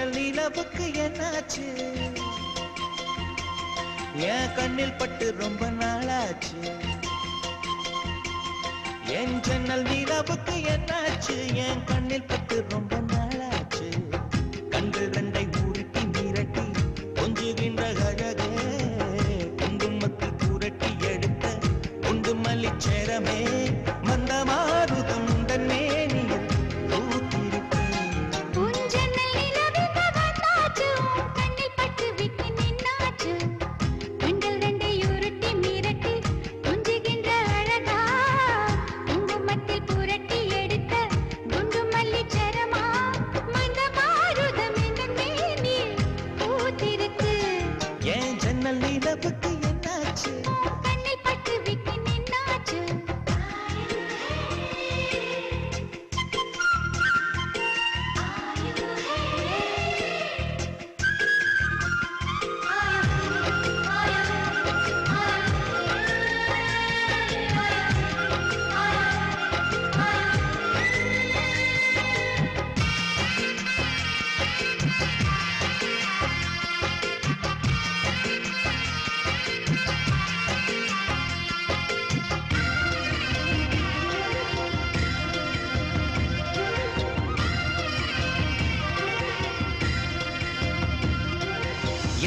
ஜன்னல் நிலவுக்கு என்னாச்சு என் கண்ணில் பட்டு ரொம்ப நாளாச்சு என் ஜன்னல் நிலவுக்கு என்னாச்சு என் கண்ணில் பட்டு ரொம்ப நாளாச்சு கண்கள் ரெண்டை உருட்டி மிரட்டி கொஞ்சுகின்ற அழகே குங்குமத்தில் புரட்டி எடுத்த குண்டு மல்லிச்சேரமே மந்தமாருதம் தன்னே நிலவுக்கு என்னாச்சு கண்ணில் பட்டு விட்டு நின்னாச்சு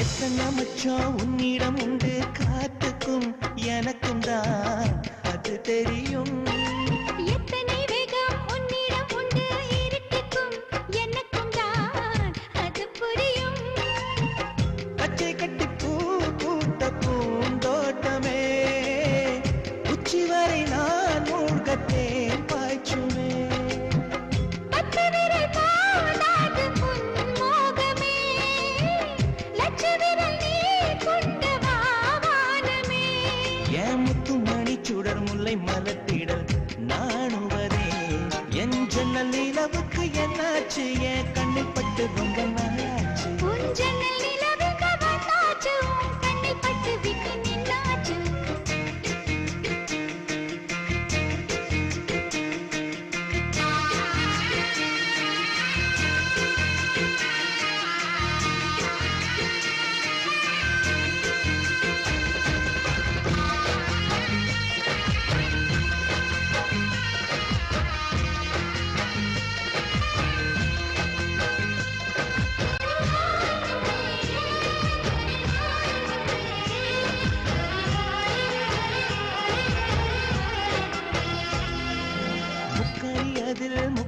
எத்தனை மச்சம் உன்னிடம் உண்டு காத்துக்கும் எனக்கும் தான் அது தெரியும் எத்தனை வேகம் உன்னிடம் உண்டு இருட்டுக்கும் எனக்கும் தான் அது புரியும் பச்சை கட்டி பூ பூத்த பூந்தோட்டமே உச்சி வரை நான் மூழ்கத்தேன் பாய்ச்சுமே சுடர் முல்லை மலத்திடல் நானுவரே என் ஜன்னல் நிலவுக்கு என்னாச்சு என் கண்ணில் பட்டு ரொம்ப நாளாச்சு உன் ஜன்னல் நிலவுக்கு வந்தாச்சு உன் கண்ணில் பட்டு விட்டு நின்னாச்சு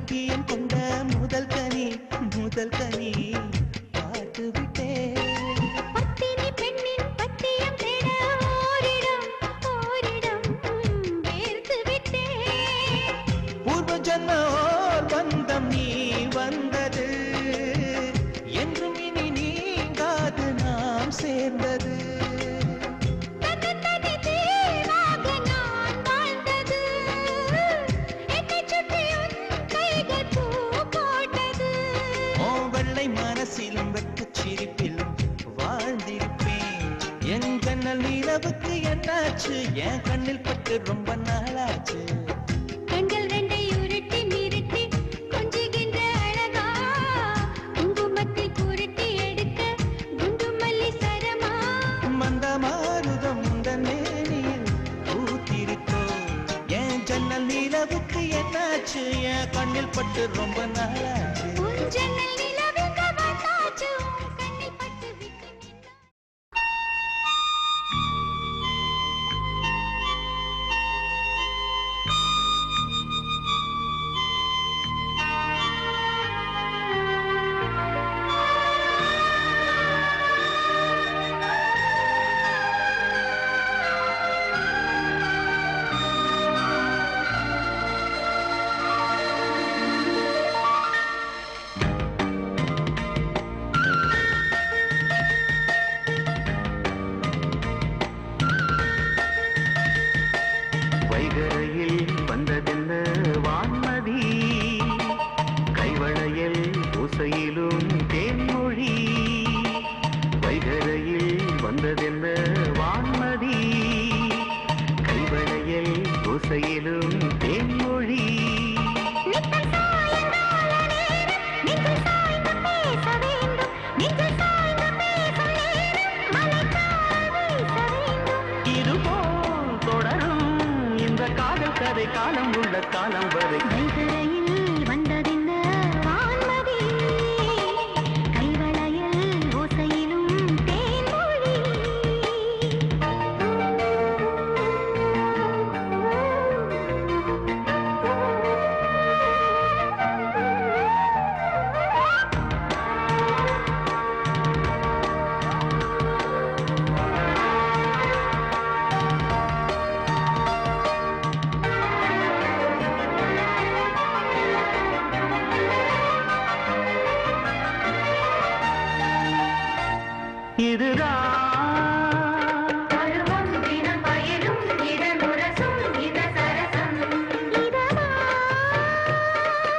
முக்கியம் கொண்ட முதல் கனி பார்த்து விட்டேன் பத்தினி பெண்ணின் பத்தியம் தேட ஓரிடம் வேர்த்து விட்டேன் பூர்வ ஜன்ம பந்தம் நீ வந்தது என்றும் இனி நீங்காது நாம் சேர்ந்தது வெள்ளை மனசிலும் வெட்டுச் சிரிப்பிலும் வாழ்ந்திருப்பேன். என் கண்ணல் நிலவுக்கு என்னாச்சு? என் கண்ணில் பட்டு ரொம்ப நாளாச்சு. கண்கள் ரெண்டை உருட்டி மிரட்டி கொஞ்சுகின்ற அழகா, குங்குமத்தில் புரட்டி எடுக்க குண்டு மல்லி சரமா. மந்த மாருதம் உந்தன் மேனியில் பூத்திருக்கோ. என் ஜன்னல் நிலவுக்கு என்னாச்சு? என் கண்ணில் பட்டு ரொம்ப நாளாச்சு. உன் ஜன்னல் நிலவுக்கு வந்தாச்சு, உன் கண்ணில் பட்டு விட்டு நின்னா. வைகரையில் வந்ததென்ன வான்மதி, கைவளையல் ஓசையிலும் தேன்மொழி. வைகரையில் வந்ததென்ன வான்மதி, கைவளையல் ஓசையிலும் தேன்மொழி. நித்தம் சாயங்கால நேரம் நெஞ்சில் சாய்ந்து பேச வேண்டும், நெஞ்சில் சாய்ந்து பேசும் நேரம் மலைக்கால் வீச வேண்டும். இதுபோல் தொடரும் இந்த காதல் கதை காலம் உள்ள காலம் வரை. வைகரையில் வந்ததென்ன வான்மதி, கைவளையல் ஓசையிலும் தேன்மொழி. இதுதான் பருவம் தினம் பயிரும் இதனுரசும் இத சரசம்.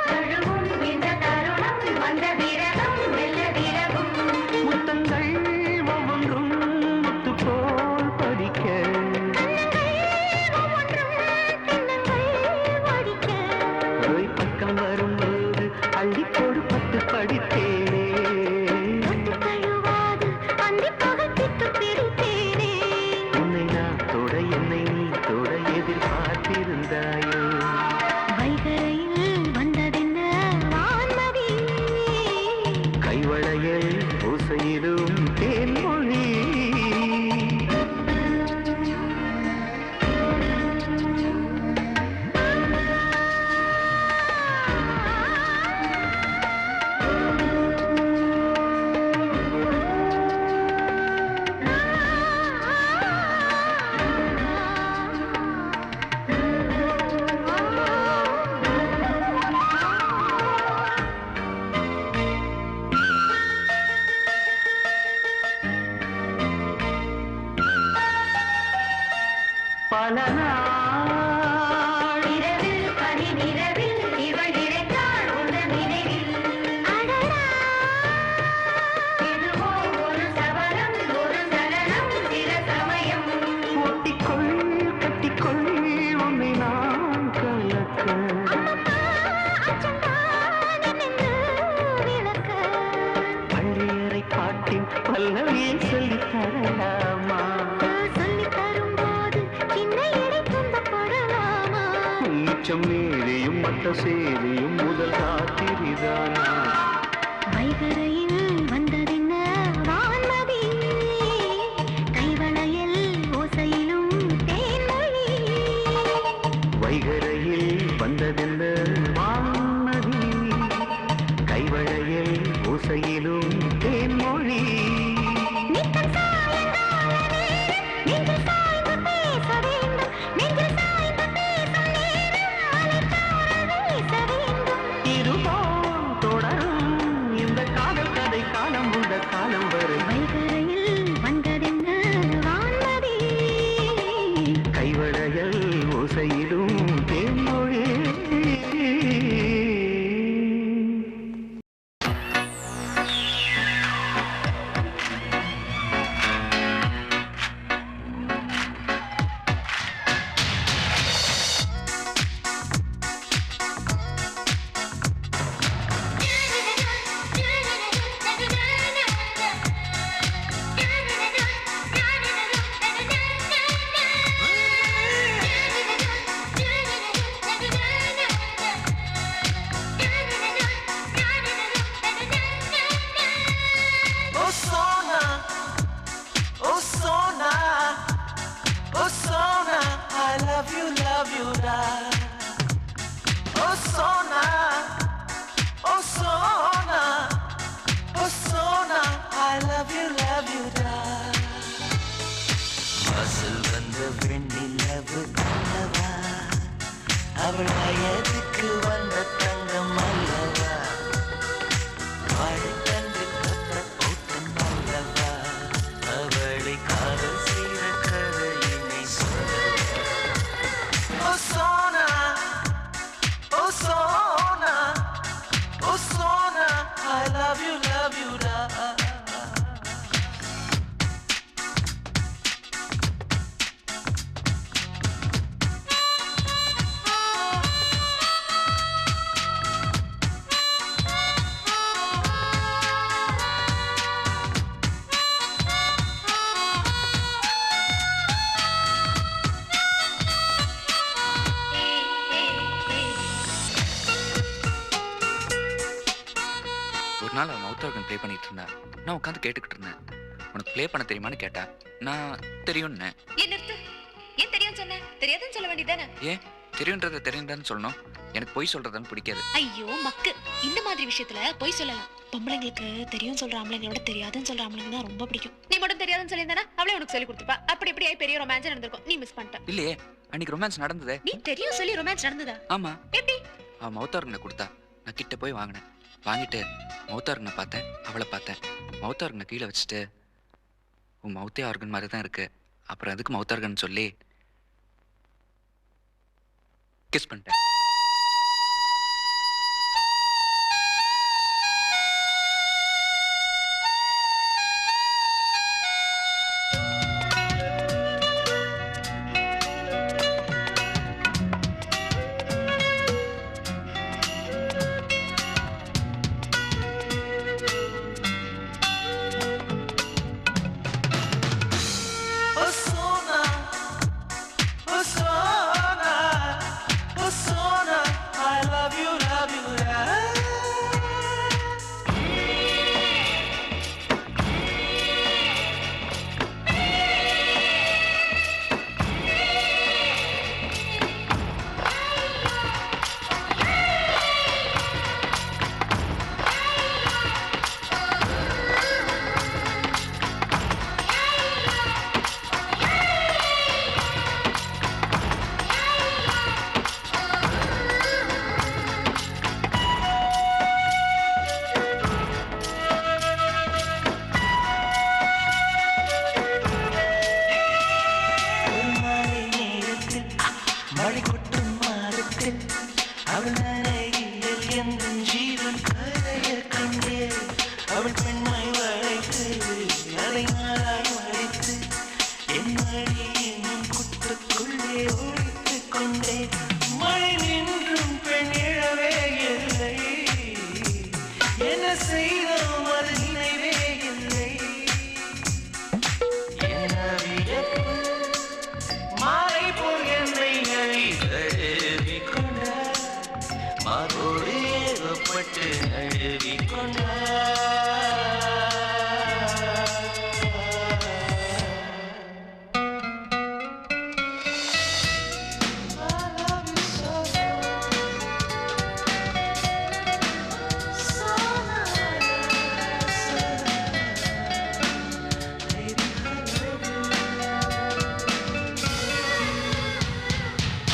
தழுவும் இந்த தருணம் வந்த விரகம் மெல்ல விரகும். முத்தங்கள் ஒவ்வொன்றும் முத்து போல் பதிக்க. ஓய் பக்கம் வரும்போது அள்ளிக்கொடு பட்டு படித்தேனே. உன்னை நான் தொட என்னை நீ தொட எதிர்பார்த்திருந்தாயோ. வைகரையில் வந்ததென்ன வான்மதி, கைவளையல் ஓசையிலும் தேன்மொழி. பல நாள் இரவில் பனி நிறவில் இவள் இறைத்தாள் உந்தன் நினைவில். இதுவோ ஒரு சபலம் ஒரு சலனம் சில சமயம். ஒட்டிக்கொள் கட்டிக்கொள் உன்னை நான் கலக்க. பள்ளியறை பாட்டின் பல்லவியை சொல்லித் தரலாமா? சொல்லித் தரும்போது சின்ன இடை துன்பப்படலாமா? மிச்சம் மேலேயும் மற்ற சேவையும் முதல் ராத்திரிதானா? வைகரையில் வந்ததென்ன வான்மதி, கைவளையல் ஓசையிலும் தேன்மொழி. வைகரையில் வந்ததென்ன வான்மதி, கைவளையல் ஓசையிலும் தேன்மொழி. நித்தம் சாயங்கால நேரம் நெஞ்சில் சாய்ந்து பேச வேண்டும், நெஞ்சில் சாய்ந்து பேசும் நேரம் மலைக்கால் வீச வேண்டும். இதுபோல் தொடரும் இந்த காதல் கதை காலம் உள்ள காலம் வரை. வைகரையில் வந்ததென்ன Vanmathi, கைவளையல் ஓசையிலும் Thenmozhi. you da. Oh Sona, oh Sona, oh Sona, I love you da. வாசல் வந்த வெண்ணிலவு அல்லவா, அவள் வயதுக்கு வந்த தங்கம் அல்லவா, வாழ்க்கண்டு கத்த போட்டம் அல்லவா, அவளை காதல் செய்த கதையினை சொல்லவா. Oh Sona, oh Sona, oh Sona, I love you da. ஒரு நாள் அவன் மவுத் ஆர்கன் ப்ளே பண்ணிட்டு இருந்தா. நான் உட்காந்து கேட்டுக்கிட்டு இருந்தேன். உனக்கு ப்ளே பண்ண தெரியுமான்னு கேட்டா. நான் தெரியும்னு. ஏன் நிறுத்து? ஏன் தெரியும் சொன்ன? தெரியாதுன்னு சொல்ல வேண்டியதானே? ஏன் தெரியுன்றத தெரியுதான்னு சொல்லணும்? எனக்கு பொய் சொல்றதுன்னு பிடிக்காது. ஐயோ மக்கு, இந்த மாதிரி விஷயத்துல பொய் சொல்லலாம். பொம்பளைங்களுக்கு தெரியும் சொல்ற ஆம்பளைங்களோட தெரியாதுன்னு சொல்ற ஆம்பளைங்க தான் ரொம்ப பிடிக்கும். நீ மட்டும் தெரியாதுன்னு சொல்லியிருந்தானா அவளே உனக்கு சொல்லி கொடுத்துப்பா. அப்படி இப்படி ஆகி பெரிய ரொமான்ஸ் நடந்திருக்கும். நீ மிஸ் பண்ணிட்ட. இல்லையே, அன்னைக்கு ரொமான்ஸ் நடந்ததே. நீ தெரியும் சொல்லி ரொமான்ஸ் நடந்ததா? ஆமா. எப்படி? அவன் மவுத் ஆர்கனை கொடுத்தா. நான் கிட்ட போய் வாங்கினேன். வாங்கிட்டு மவுத் ஆர்கனை பார்த்தேன், அவளை பார்த்தேன். மவுத் ஆர்கனை கீழே வச்சுட்டு, உன் மவுத்தே ஆர்கன் மாதிரி தான் இருக்கு, அப்புறம் அதுக்கு மவுத் ஆர்கன் சொல்லி கிஸ் பண்ணிட்டேன். Oh Sona, oh Sona, oh Sona, I love you da. ஒரு மழை நேரத்தில் மழை கொட்டும் மாதத்தில் அவள் நனையில் எந்த ஜீவன் கரைய கண்டே, அவள் பெண்மை வளைத்து அதை நாளாய் வளைத்து என் மழை என்னும் குட்டுக்குள்ளே ஒழித்துக் கொண்டே. மழை நின்றும் பெண் எழவே இல்லை, என்ன செய்தோம் அது நினைவே இல்லை. என வியப்பு மாலை போல் என்னை அழுவி கொண்டார், மாறோடு ஏவப்பட்டு அழுவி கொண்டார்.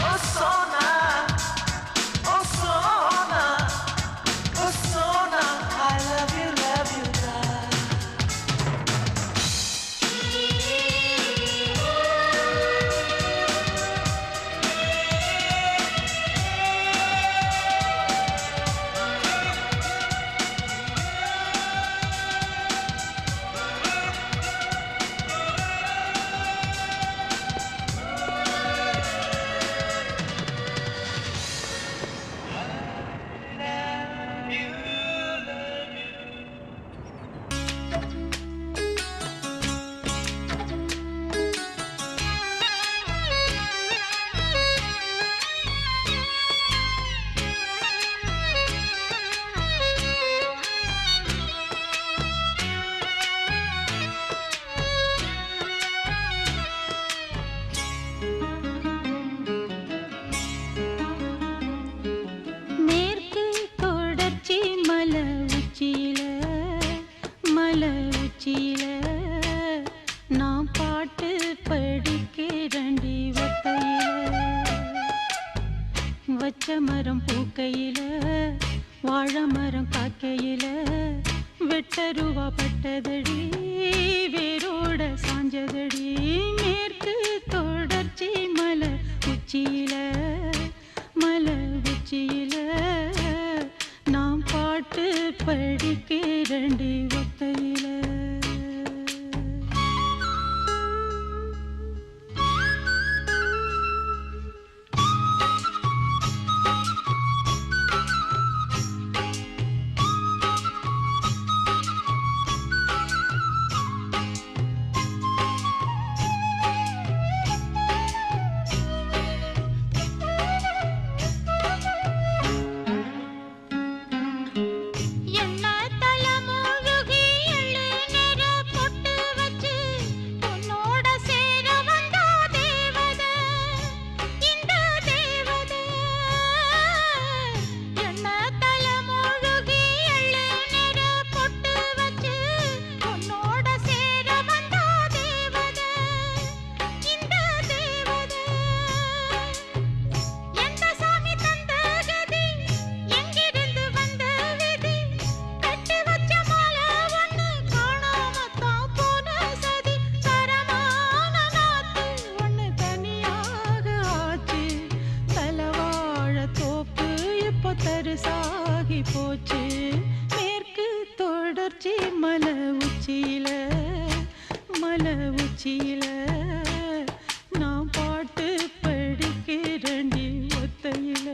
Oh Sona, oh Sona, oh Sona, I love you. மலை உச்சியில நான் பாட்டு படிக்கிறண்டி ஒத்தையில வச்ச மரம் பூக்கையில வாழை மரம் காக்கையில வெட்டருவா பட்டதடி வேரோட சாஞ்சதடி மேற்கு தொடர்ச்சி மலை உச்சியில மலை உச்சியில நான் பாட்டு படிக்கிறண்டி ஒத்தையில தரிசாகி போச்சு மேற்கு தொடர்ச்சி மலை உச்சியில மலை உச்சியில நான் பாட்டு படிக்கிறண்டி ஒத்தையில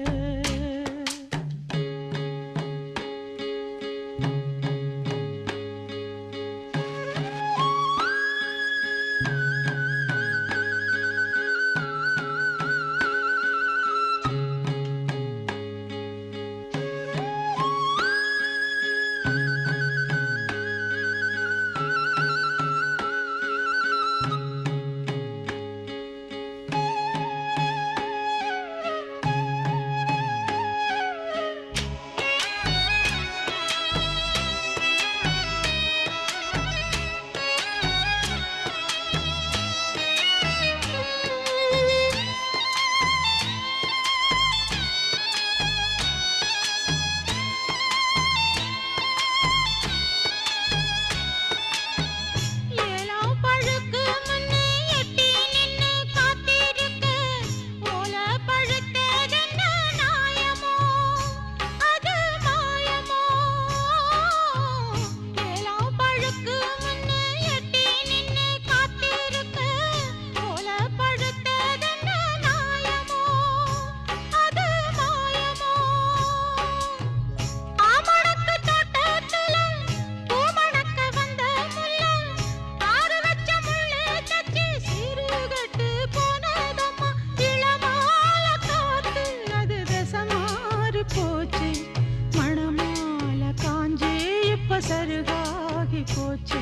சருகாகி போச்சு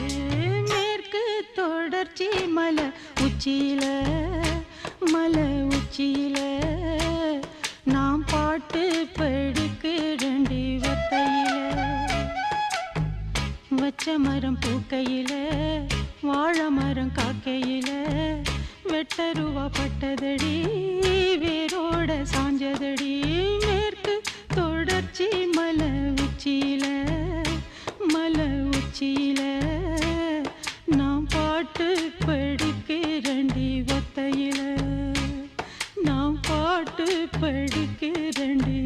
மேற்கு தொடர்ச்சி மலை உச்சியில மலை உச்சியில நான் பாட்டு படிக்கிறண்டி ஒத்தையில வச்ச மரம் பூக்கையில வாழை மரம் காக்கையில வெட்டருவா பட்டதடி வேரோட சாஞ்சதடி மேற்கு தொடர்ச்சி மலை உச்சியில மலை உச்சியில நான் பாட்டு படிக்கிறண்டி ஒத்தையில நான் பாட்டு படிக்கிறண்டி